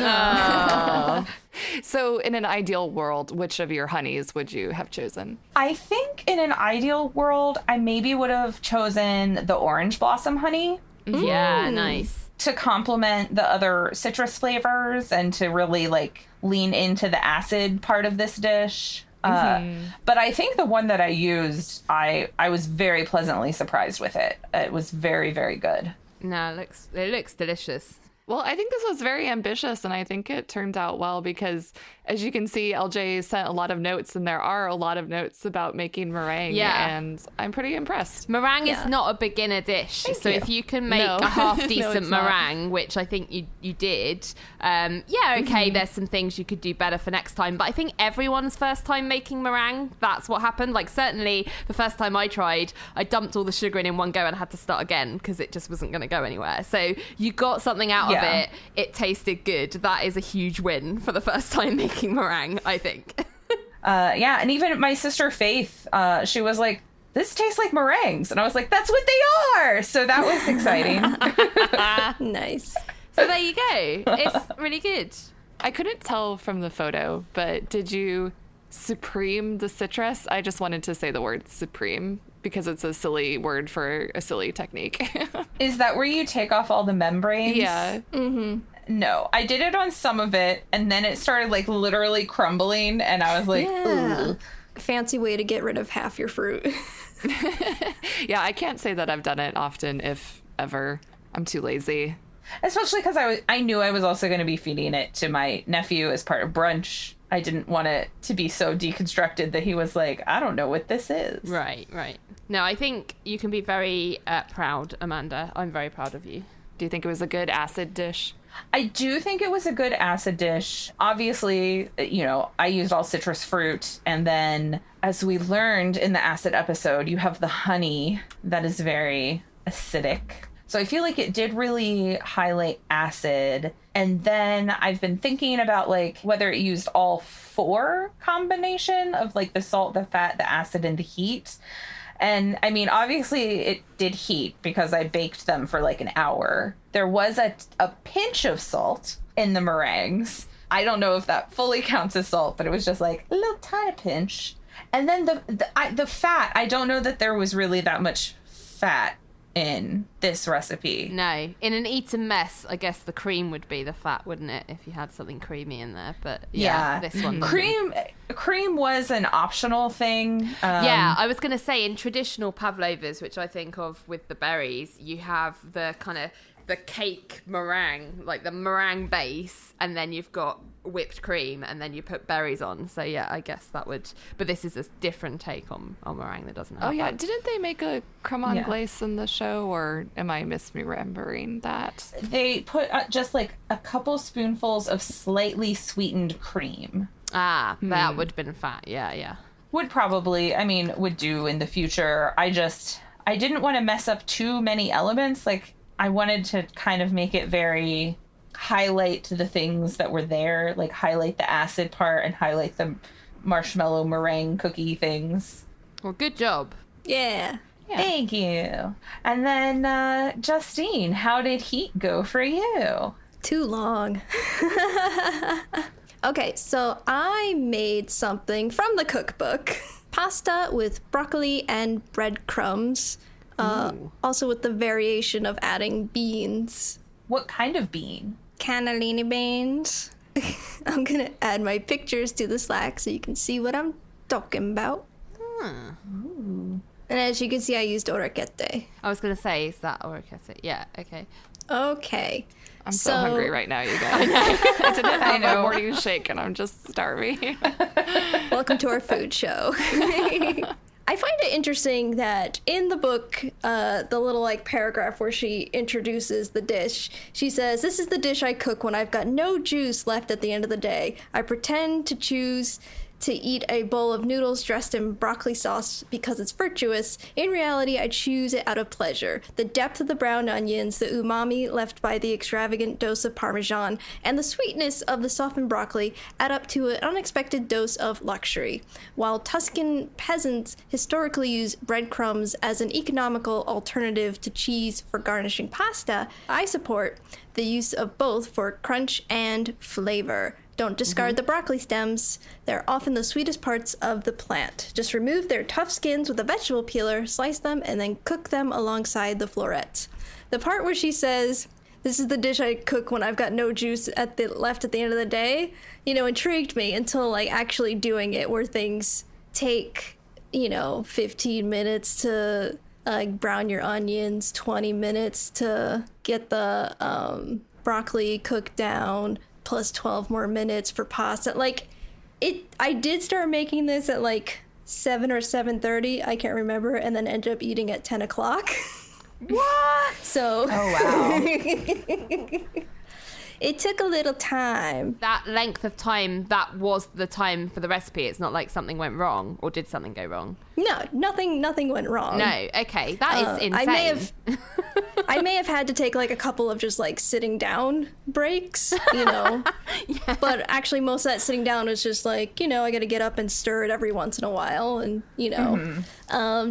So in an ideal world, which of your honeys would you have chosen? I think in an ideal world, I maybe would have chosen the orange blossom honey. Yeah, nice. To complement the other citrus flavors and to really like lean into the acid part of this dish. But I think the one that I used, I was very pleasantly surprised with it. It was very, very good. No, it looks delicious. Well, I think this was very ambitious, and I think it turned out well because, as you can see, LJ sent a lot of notes, and there are a lot of notes about making meringue, and I'm pretty impressed. Meringue is not a beginner dish, so if you can make a half-decent meringue, which I think you did, there's some things you could do better for next time, but I think everyone's first time making meringue, that's what happened. Like, certainly, the first time I tried, I dumped all the sugar in one go and had to start again because it just wasn't going to go anywhere. So you got something out of it. It tasted good. That is a huge win for the first time making meringue, I think. And even my sister Faith, she was like, this tastes like meringues. And I was like, that's what they are. So that was exciting. Nice. So there you go. It's really good. I couldn't tell from the photo, but did you supreme the citrus? I just wanted to say the word supreme because it's a silly word for a silly technique. Is that where you take off all the membranes? Yeah. No, I did it on some of it, and then it started like literally crumbling, and I was like, ugh. Fancy way to get rid of half your fruit. Yeah, I can't say that I've done it often, if ever. I'm too lazy. Especially because I knew I was also going to be feeding it to my nephew as part of brunch. I didn't want it to be so deconstructed that he was like, I don't know what this is. Right. No, I think you can be very proud, Amanda. I'm very proud of you. Do you think it was a good acid dish? I do think it was a good acid dish. Obviously, I used all citrus fruit. And then, as we learned in the acid episode, you have the honey that is very acidic. So I feel like it did really highlight acid. And then I've been thinking about like whether it used all four combination of like the salt, the fat, the acid, and the heat. And I mean, obviously it did heat because I baked them for like an hour. There was a pinch of salt in the meringues. I don't know if that fully counts as salt, but it was just like a little tiny pinch. And then the fat, I don't know that there was really that much fat in this recipe. No. In an eaten mess, I guess the cream would be the fat, wouldn't it? If you had something creamy in there. But yeah. This one doesn't. Cream was an optional thing. Yeah, I was going to say in traditional pavlovas, which I think of with the berries, you have the kind of the cake meringue, like the meringue base, and then you've got whipped cream, and then you put berries on. So yeah, I guess that would. But this is a different take on meringue that doesn't have. Oh yeah, that. didn't they make a creme anglaise in the show, or am I misremembering that? They put just like a couple spoonfuls of slightly sweetened cream. Ah, that would have been fat. Yeah. Would do in the future. I didn't want to mess up too many elements. Like, I wanted to kind of make it very highlight the things that were there, like highlight the acid part and highlight the marshmallow meringue cookie things. Well, good job. Yeah. Thank you. And then, Justine, how did heat go for you? Too long. Okay, so I made something from the cookbook. Pasta with broccoli and bread crumbs. Also with the variation of adding beans. What kind of bean? Cannellini beans. I'm gonna add my pictures to the Slack so you can see what I'm talking about. Ooh. And as you can see, I used orecchiette. I was going to say, is that orecchiette? Yeah, okay. Okay. I'm so hungry right now, you guys. I didn't have my morning shake and I'm just starving. Welcome to our food show. I find it interesting that in the book, the little like paragraph where she introduces the dish, she says, "This is the dish I cook when I've got no juice left at the end of the day. I pretend to choose to eat a bowl of noodles dressed in broccoli sauce because it's virtuous. In reality, I choose it out of pleasure. The depth of the brown onions, the umami left by the extravagant dose of Parmesan, and the sweetness of the softened broccoli add up to an unexpected dose of luxury. While Tuscan peasants historically use breadcrumbs as an economical alternative to cheese for garnishing pasta, I support the use of both for crunch and flavor. Don't discard the broccoli stems. They're often the sweetest parts of the plant. Just remove their tough skins with a vegetable peeler, slice them, and then cook them alongside the florets." The part where she says, "This is the dish I cook when I've got no juice left at the end of the day," intrigued me until like actually doing it, where things take, 15 minutes to brown your onions, 20 minutes to get the broccoli cooked down, plus 12 more minutes for pasta. I did start making this at 7 or 7:30, I can't remember, and then ended up eating at 10 o'clock. What? So, oh wow. It took a little time. That length of time, that was the time for the recipe. It's not like something went wrong, or did something go wrong? No, nothing went wrong. No, okay, that is insane. I may have had to take a couple of just sitting down breaks, Yeah. But actually most of that sitting down was just I got to get up and stir it every once in a while and,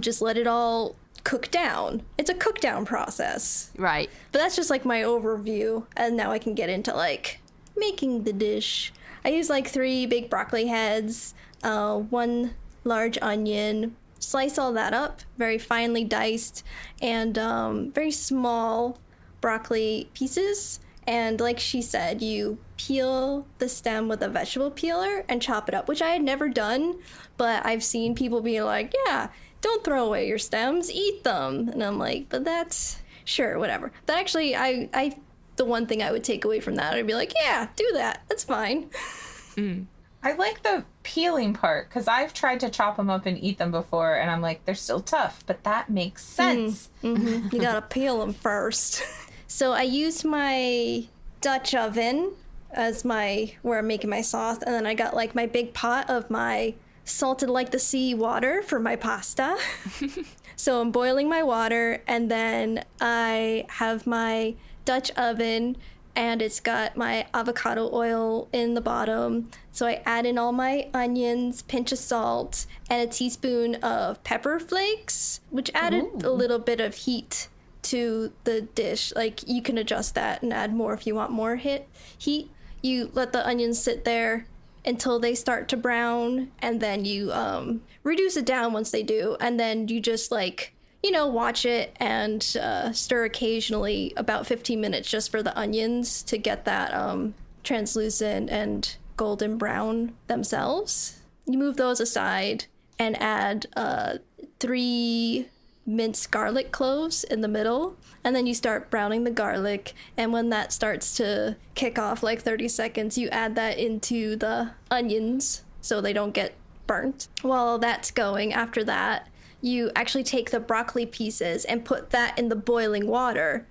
just let it all cook down. It's a cook down process. Right. But that's just my overview, and now I can get into making the dish. I use 3 big broccoli heads, 1 large onion, slice all that up, very finely diced, and very small broccoli pieces. And like she said, you peel the stem with a vegetable peeler and chop it up, which I had never done, but I've seen people be like, yeah, don't throw away your stems, eat them. And I'm like, but that's, sure, whatever. But actually, the one thing I would take away from that, I'd be like, yeah, do that. That's fine. I like the peeling part, because I've tried to chop them up and eat them before, and I'm like, they're still tough, but that makes sense. Mm-hmm. You gotta peel them first. So I used my Dutch oven as where I'm making my sauce, and then I got my big pot of my salted like the sea water for my pasta. So I'm boiling my water, and then I have my Dutch oven and it's got my avocado oil in the bottom. So I add in all my onions, pinch of salt, and a teaspoon of pepper flakes, which added a little bit of heat to the dish. Like, you can adjust that and add more if you want more heat. You let the onions sit there until they start to brown, and then you reduce it down once they do, and then you just watch it and stir occasionally, about 15 minutes just for the onions to get that translucent and golden brown themselves. You move those aside and add 3 minced garlic cloves in the middle, and then you start browning the garlic, and when that starts to kick off, like 30 seconds, you add that into the onions so they don't get burnt. While that's going, after that, you actually take the broccoli pieces and put that in the boiling water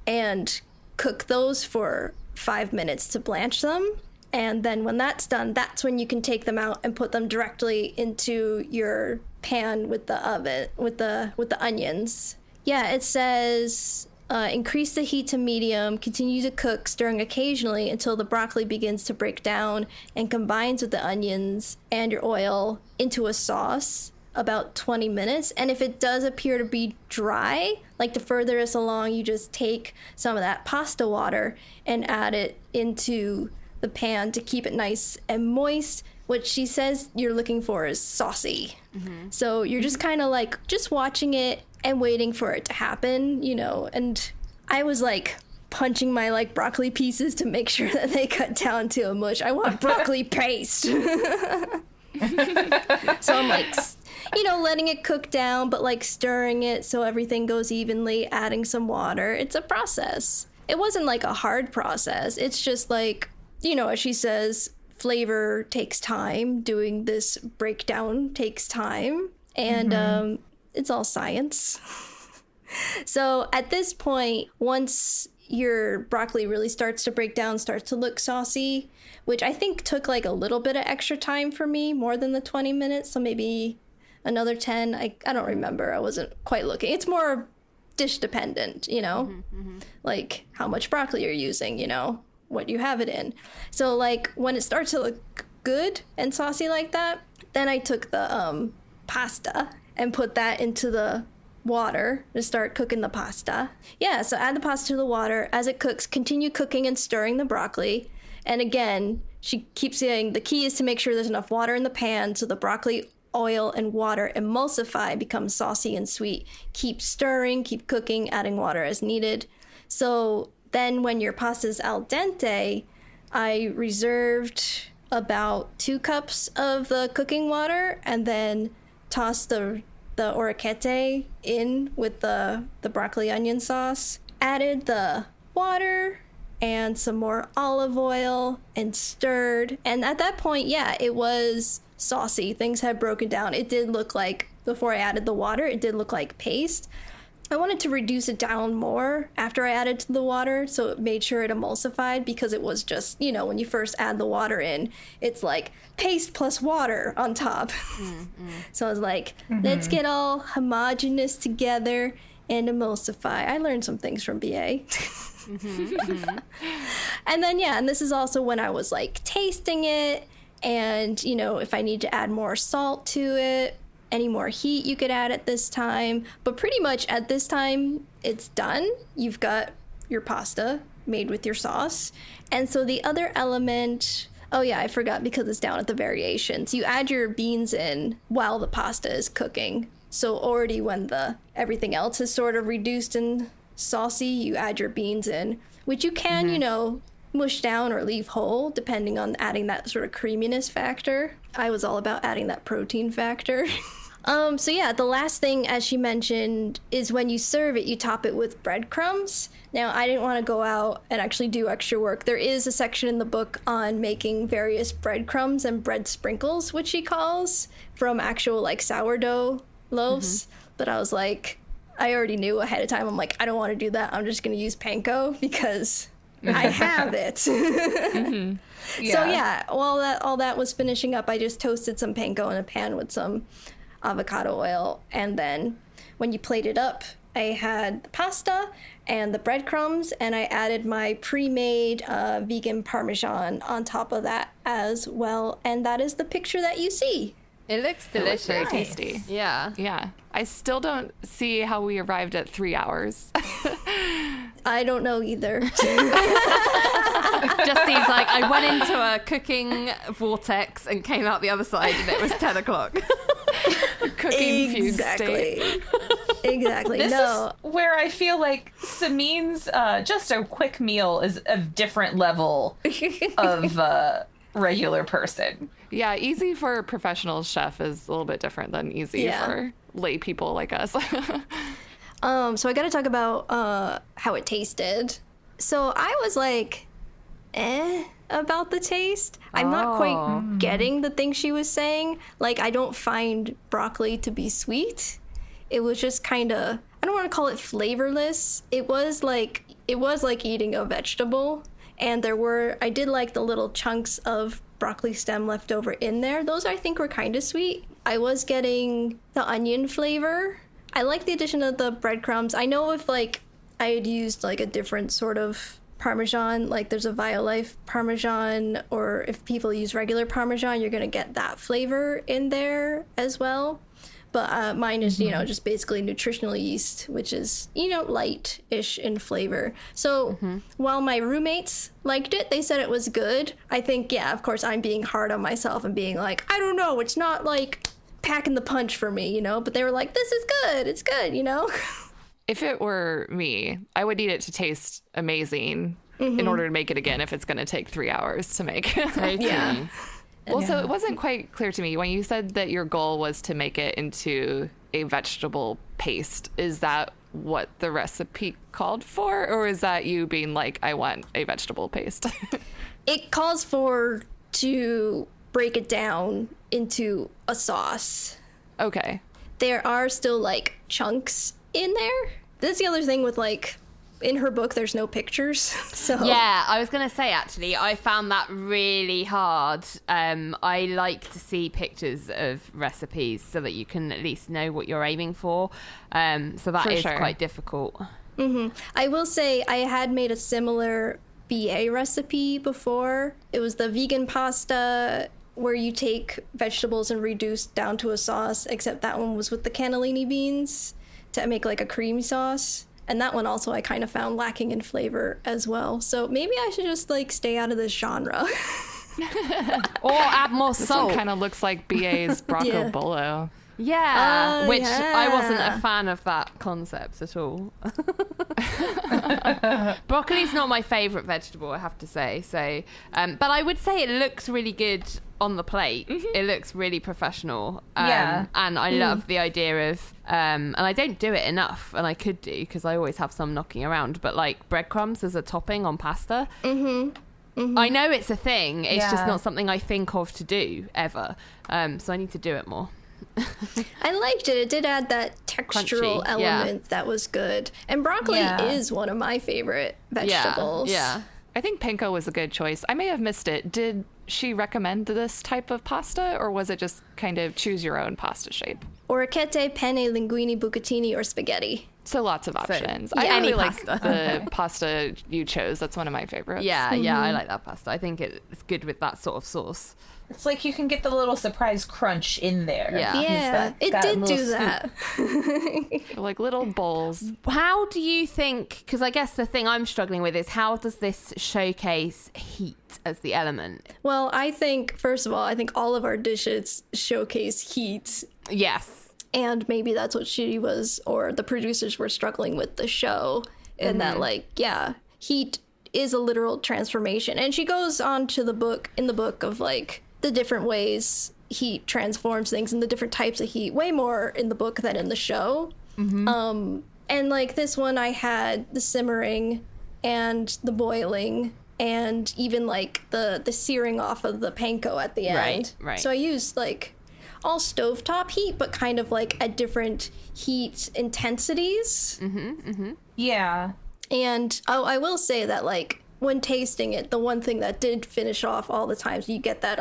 and cook those for 5 minutes to blanch them. And then when that's done, that's when you can take them out and put them directly into your pan with the oven, with the onions. Yeah, it says increase the heat to medium, continue to cook, stirring occasionally until the broccoli begins to break down and combines with the onions and your oil into a sauce, about 20 minutes. And if it does appear to be dry, like to further us along, you just take some of that pasta water and add it into the pan to keep it nice and moist. What she says you're looking for is saucy. So you're just kind of like just watching it and waiting for it to happen, and I was like punching my broccoli pieces to make sure that they cut down to a mush. I want broccoli paste. So I'm letting it cook down, but stirring it so everything goes evenly, adding some water. It's a process. It wasn't a hard process. It's just as she says, flavor takes time. Doing this breakdown takes time. And it's all science. So at this point, once your broccoli really starts to break down, starts to look saucy, which I think took a little bit of extra time for me, more than the 20 minutes. So maybe another 10. I don't remember. I wasn't quite looking. It's more dish dependent, like how much broccoli you're using, what you have it in. So when it starts to look good and saucy like that, then I took the pasta and put that into the water to start cooking the pasta. Yeah, so add the pasta to the water. As it cooks, continue cooking and stirring the broccoli. And again, she keeps saying the key is to make sure there's enough water in the pan so the broccoli, oil, and water emulsify, become saucy and sweet. Keep stirring, keep cooking, adding water as needed. So then when your pasta is al dente, I reserved about 2 cups of the cooking water and then tossed the orecchiette in with the broccoli onion sauce. Added the water and some more olive oil and stirred. And at that point, yeah, it was saucy. Things had broken down. It did look like, before I added the water, it did look like paste. I wanted to reduce it down more after I added to the water, so it made sure it emulsified, because it was just, when you first add the water in, it's like paste plus water on top. So I was like, let's get all homogenous together and emulsify. I learned some things from BA. And then, and this is also when I was tasting it, and, if I need to add more salt to it, any more heat you could add at this time. But pretty much at this time, it's done. You've got your pasta made with your sauce. And so the other element, oh yeah, I forgot, because it's down at the variations. You add your beans in while the pasta is cooking. So already when everything else is sort of reduced and saucy, you add your beans in, which you can, mush down or leave whole, depending on adding that sort of creaminess factor. I was all about adding that protein factor. So yeah, the last thing, as she mentioned, is when you serve it, you top it with breadcrumbs. Now, I didn't want to go out and actually do extra work. There is a section in the book on making various breadcrumbs and bread sprinkles, which she calls, from actual sourdough loaves. But I was like, I already knew ahead of time. I'm like, I don't want to do that. I'm just going to use panko because I have it. Yeah. So yeah, while all that was finishing up, I just toasted some panko in a pan with some avocado oil, and then when you plate it up, I had the pasta and the breadcrumbs, and I added my pre-made vegan Parmesan on top of that as well. And that is the picture that you see. It looks It looks delicious. very tasty. Yeah. Yeah. I still don't see how we arrived at 3 hours. I don't know either. Justy's like, I went into a cooking vortex and came out the other side, and it was 10 o'clock. Cooking fugue state. Exactly. This No. is where I feel like Samin's just a quick meal is a different level of regular person. Yeah, easy for a professional chef is a little bit different than easy for lay people like us. So I got to talk about how it tasted. So I was like, about the taste. I'm not quite getting the thing she was saying. Like, I don't find broccoli to be sweet. It was just kind of, I don't want to call it flavorless. It was like eating a vegetable. And I did like the little chunks of broccoli stem left over in there. Those I think were kind of sweet. I was getting the onion flavor. I like the addition of the breadcrumbs. I know if like I had used like a different sort of Parmesan, like there's a Violife Parmesan, or if people use regular Parmesan, you're gonna get that flavor in there as well. But mine is, just basically nutritional yeast, which is, light-ish in flavor. So while my roommates liked it, they said it was good. I think, of course, I'm being hard on myself and being like, I don't know, it's not like packing the punch for me, But they were like, this is good, it's good, If it were me, I would need it to taste amazing in order to make it again if it's going to take 3 hours to make. Yeah. Well, so it wasn't quite clear to me when you said that your goal was to make it into a vegetable paste. Is that what the recipe called for? Or is that you being like, I want a vegetable paste? It calls for to break it down into a sauce. Okay. There are still like chunks in there. That's the other thing with like, in her book, there's no pictures. So Yeah, I was going to say, actually, I found that really hard. I like to see pictures of recipes so that you can at least know what you're aiming for. So that is quite difficult. I will say I had made a similar BA recipe before. It was the vegan pasta where you take vegetables and reduce down to a sauce, except that one was with the cannellini beans to make like a cream sauce. And that one also I kind of found lacking in flavor as well. So maybe I should just like stay out of this genre. Or add more This salt. one kind of looks like BA's Broccobolo. Yeah, which I wasn't a fan of that concept at all. Broccoli's not my favourite vegetable, I have to say. So, but I would say it looks really good on the plate. It looks really professional. And I love the idea of, and I don't do it enough, and I could do because I always have some knocking around, but like breadcrumbs as a topping on pasta. I know it's a thing. It's just not something I think of to do ever. So I need to do it more. I liked it. It did add that textural element that was good. And broccoli is one of my favorite vegetables. Yeah. I think panko was a good choice. I may have missed it. Did she recommend this type of pasta, or was it just kind of choose your own pasta shape? Orecchiette, penne, linguine, bucatini, or spaghetti. So lots of options. yeah, I any really like pasta. the pasta you chose. That's one of my favorites. Yeah, I like that pasta. I think it's good with that sort of sauce. It's like you can get the little surprise crunch in there. Yeah. Yeah, it got a did little do that. Like little bowls. How do you think, because I guess the thing I'm struggling with is how does this showcase heat as the element? Well, I think, first of all, I think all of our dishes showcase heat. Yes. And maybe that's what she was, or the producers were struggling with the show. And that, like, heat is a literal transformation. And she goes on to the book, of, like, the different ways heat transforms things and the different types of heat. Way more in the book than in the show. And, like, this one I had the simmering and the boiling and even, like, the searing off of the panko at the end. Right. So I used, like, all stovetop heat, but kind of like at different heat intensities. Yeah. And I will say that, like, when tasting it, the one thing that did finish off all the times, you get that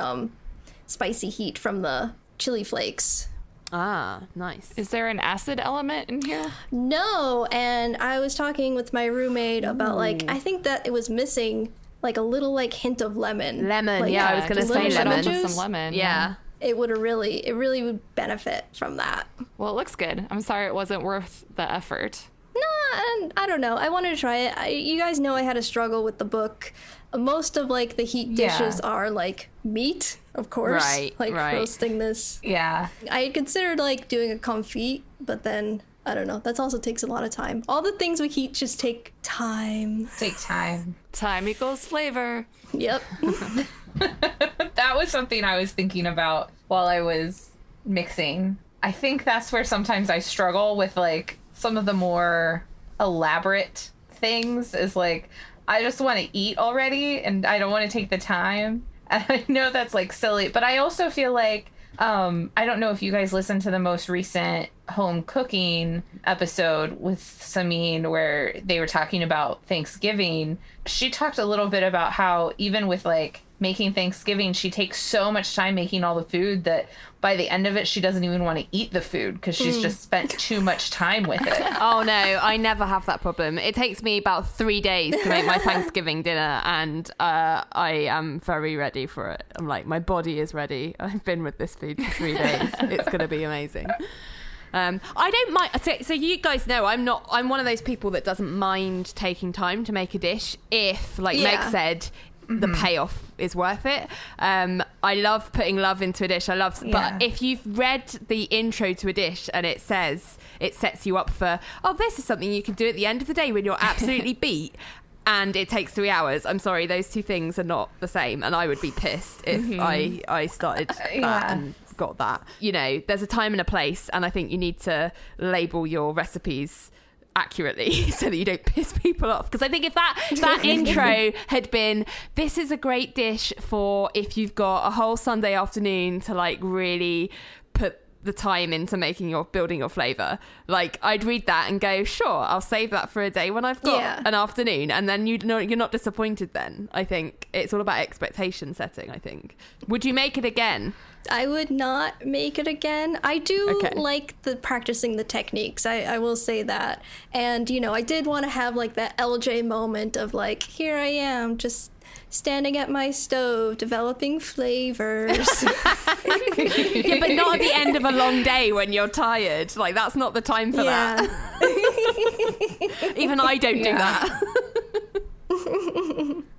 spicy heat from the chili flakes. Ah, nice. Is there an acid element in here? No, and I was talking with my roommate about like I think that it was missing like a little like hint of lemon. Lemon, Like, yeah, I was gonna say little lemon. juice. Some lemon. Yeah. It really would benefit from that. Well, it looks good. I'm sorry it wasn't worth the effort. No, and I don't know. I wanted to try it. You guys know I had a struggle with the book. Most of like the heat dishes are like meat, of course. Right, like right. roasting this. Yeah. I had considered like doing a confit, but then I don't know. That also takes a lot of time. All the things with heat just take time. Take time. Time equals flavor. Yep. That was something I was thinking about while I was mixing. I think that's where sometimes I struggle with like some of the more elaborate things is like, I just want to eat already and I don't want to take the time. And I know that's like silly, but I also feel like, I don't know if you guys listened to the most recent home cooking episode with Samin where they were talking about Thanksgiving. She talked a little bit about how even with like making Thanksgiving, she takes so much time making all the food that by the end of it, she doesn't even want to eat the food because she's just spent too much time with it. Oh no, I never have that problem. It takes me about 3 days to make my Thanksgiving dinner, and I am very ready for it. I'm like, my body is ready. I've been with this food for 3 days. It's going to be amazing. I don't mind. So you guys know I'm one of those people that doesn't mind taking time to make a dish if, like Meg said, the payoff is worth it. I love putting love into a dish. But if you've read the intro to a dish and it says it sets you up for, oh, this is something you can do at the end of the day when you're absolutely beat, and it takes 3 hours. I'm sorry, those two things are not the same, and I would be pissed if I started that and got that. You know, there's a time and a place, and I think you need to label your recipes accurately so that you don't piss people off, because I think if that intro had been, this is a great dish for if you've got a whole Sunday afternoon to like really put the time into building your flavor, like I'd read that and go, sure, I'll save that for a day when I've got an afternoon, and then you're not disappointed then. I think it's all about expectation setting. I think, would you make it again? I would not make it again. I do like the practicing the techniques. I will say that. And, you know, I did want to have like that LJ moment of like, here I am, just standing at my stove, developing flavors. Yeah, but not at the end of a long day when you're tired. Like, that's not the time for that. Even I don't do that.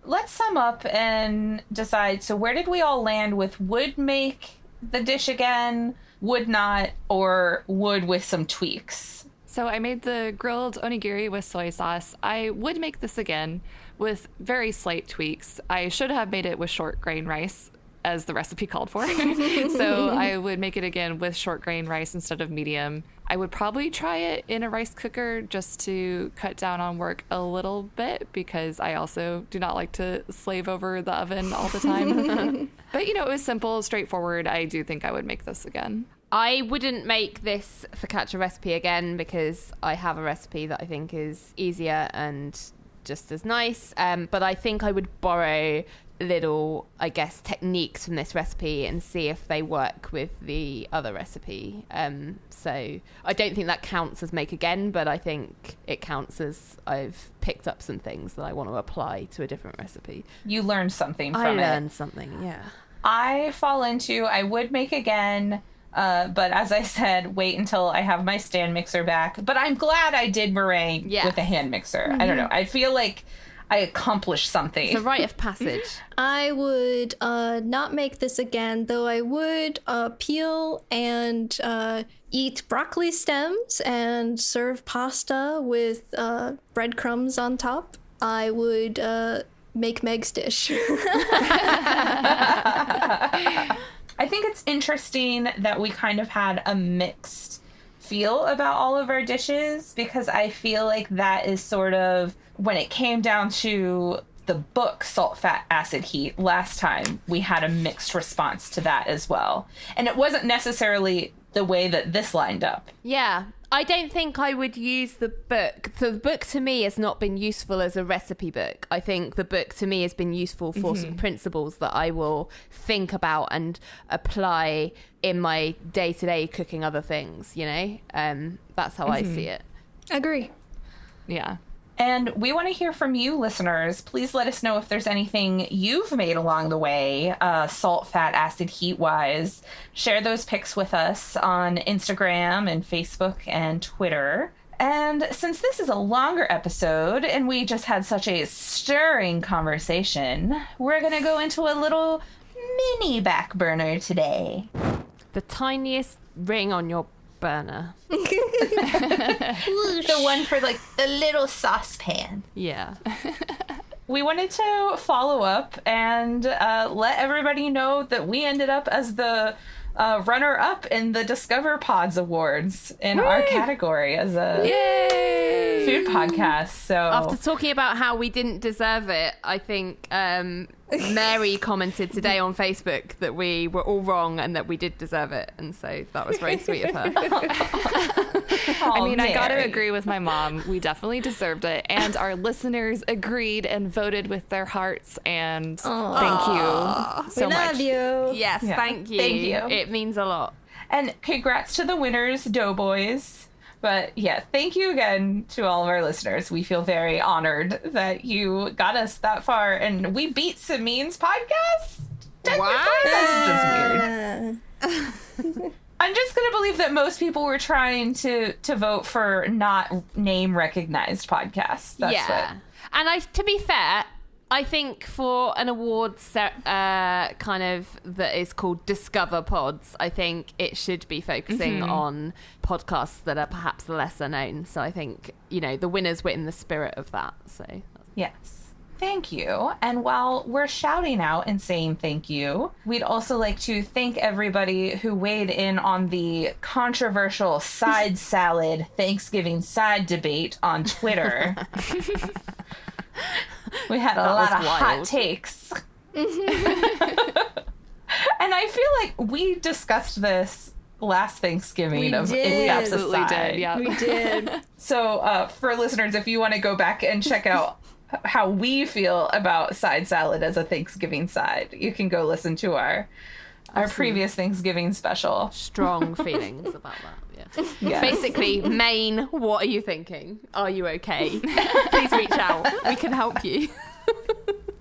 Let's sum up and decide. So where did we all land with would make the dish again, would not, or would with some tweaks? So I made the grilled onigiri with soy sauce. I would make this again with very slight tweaks. I should have made it with short grain rice, as the recipe called for. So I would make it again with short grain rice instead of medium. I would probably try it in a rice cooker just to cut down on work a little bit, because I also do not like to slave over the oven all the time. But, you know, it was simple, straightforward. I do think I would make this again. I wouldn't make this focaccia recipe again because I have a recipe that I think is easier and just as nice. But I think I would borrow little, I guess, techniques from this recipe and see if they work with the other recipe. So I don't think that counts as make again, but I think it counts as I've picked up some things that I want to apply to a different recipe. You learned something from it. I learned something, yeah. I fall into, I would make again, but as I said, wait until I have my stand mixer back. But I'm glad I did meringue with a hand mixer. I don't know. I feel like I accomplished something. It's a rite of passage. I would not make this again, though I would peel and eat broccoli stems and serve pasta with breadcrumbs on top. I would make Meg's dish. I think it's interesting that we kind of had a mixed feel about all of our dishes, because I feel like that is sort of when it came down to the book Salt, Fat, Acid, Heat last time, we had a mixed response to that as well. And it wasn't necessarily the way that this lined up. Yeah. I don't think I would use the book. The book to me has not been useful as a recipe book. I think the book to me has been useful for some principles that I will think about and apply in my day-to-day cooking other things, you know? That's how I see it. Agree. Yeah. And we want to hear from you, listeners. Please let us know if there's anything you've made along the way, salt, fat, acid, heat-wise. Share those pics with us on Instagram and Facebook and Twitter. And since this is a longer episode and we just had such a stirring conversation, we're going to go into a little mini back burner today. The tiniest ring on your burner. The one for like the little saucepan. Yeah. We wanted to follow up and let everybody know that we ended up as the runner-up in the Discover Pods Awards in our category as a food podcast. So After talking about how we didn't deserve it, I think Mary commented today on Facebook that we were all wrong and that we did deserve it. And so that was very sweet of her. I mean, I got to Mary. agree with my mom. We definitely deserved it. And our listeners agreed and voted with their hearts. And thank you so We love much. you. Yes, Yeah. thank you. Thank you. It means a lot. And congrats to the winners, Doughboys. But yeah, thank you again to all of our listeners. We feel very honored that you got us that far, and we beat Samin's podcast. Technically, that's just weird. I'm just gonna believe that most people were trying to vote for not name recognized podcasts. That's yeah. And to be fair, I think for an awards kind of that is called Discover Pods, I think it should be focusing on podcasts that are perhaps lesser known. So I think, you know, the winners were in the spirit of that. So Yes. Thank you. And while we're shouting out and saying thank you, we'd also like to thank everybody who weighed in on the controversial side salad Thanksgiving side debate on Twitter. We had a lot of hot takes. And I feel like we discussed this last Thanksgiving. We of did. If That's Absolutely Aside. did. Yeah. We did. So for listeners, if you want to go back and check out how we feel about side salad as a Thanksgiving side, you can go listen to our previous Thanksgiving special. strong feelings about that. Yeah. Yes. Basically, Maine, what are you thinking? Are you okay? Please reach out. We can help you.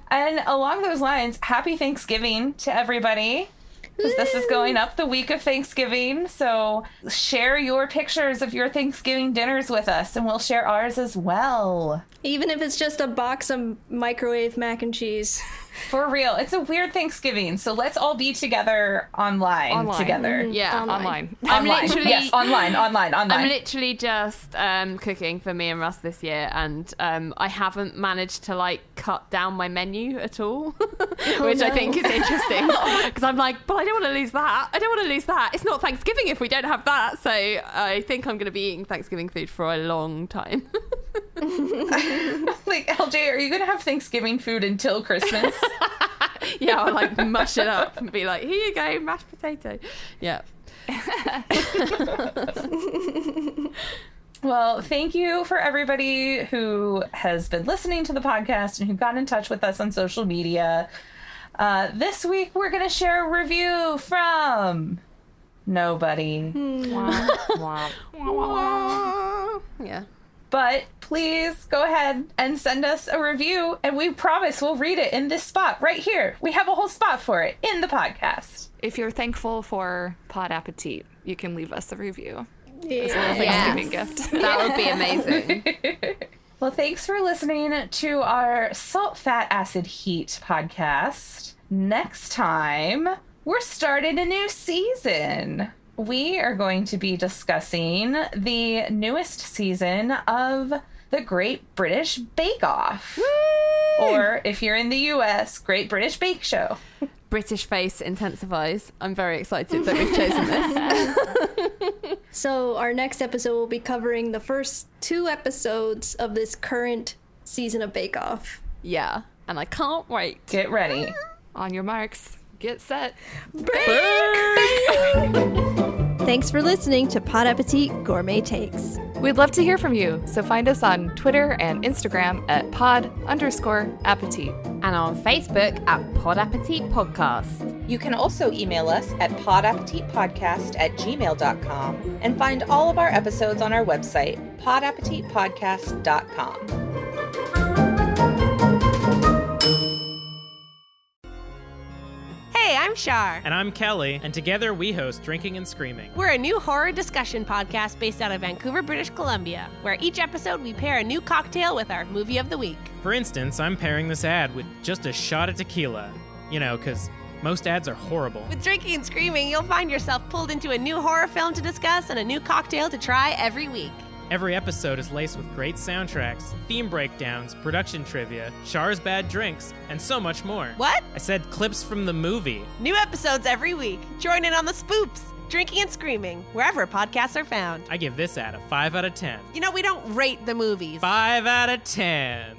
And along those lines, happy Thanksgiving to everybody. Because this is going up the week of Thanksgiving. So share your pictures of your Thanksgiving dinners with us, and we'll share ours as well. Even if it's just a box of microwave mac and cheese. For real. It's a weird Thanksgiving, so let's all be together online. Together. Yeah. Online. I'm Online. literally Yes, online. I'm literally just cooking for me and Russ this year, and I haven't managed to like cut down my menu at all, which I think is interesting because I'm like, but I don't want to lose that. I don't want to lose that. It's not Thanksgiving if we don't have that. So I think I'm going to be eating Thanksgiving food for a long time. Like, LJ, are you going to have Thanksgiving food until Christmas? Yeah, I'll like mush it up and be like, here you go, mashed potato. Yeah. Well, thank you for everybody who has been listening to the podcast and who got in touch with us on social media. This week, we're going to share a review from nobody. Yeah. But please go ahead and send us a review, and we promise we'll read it in this spot right here. We have a whole spot for it in the podcast. If you're thankful for Pod Appétit, you can leave us a review. Yeah. Thanksgiving gift. That would be amazing. Well, thanks for listening to our Salt, Fat, Acid, Heat podcast. Next time, we're starting a new season. We are going to be discussing the newest season of the Great British Bake Off. Woo! Or, if you're in the US, Great British Bake Show. British face intensifies. I'm very excited that we've chosen this. So our next episode will be covering the first 2 episodes of this current season of Bake Off. Yeah, and I can't wait. Get ready. On your marks, get set. Break! Thanks for listening to Pod Appétit Gourmet Takes. We'd love to hear from you, so find us on Twitter and Instagram at pod_appétit. And on Facebook at Pod Appétit Podcast. You can also email us at podappetitpodcast@gmail.com and find all of our episodes on our website, podappetitpodcast.com. Hey, I'm Shar. And I'm Kelly, and together we host Drinking and Screaming. We're a new horror discussion podcast based out of Vancouver, British Columbia, where each episode we pair a new cocktail with our movie of the week. For instance, I'm pairing this ad with just a shot of tequila. You know, because most ads are horrible. With Drinking and Screaming, you'll find yourself pulled into a new horror film to discuss and a new cocktail to try every week. Every episode is laced with great soundtracks, theme breakdowns, production trivia, Char's bad drinks, and so much more. What? I said clips from the movie. New episodes every week. Join in on the spoops. Drinking and Screaming, wherever podcasts are found. I give this ad a 5 out of 10. You know, we don't rate the movies. 5 out of 10.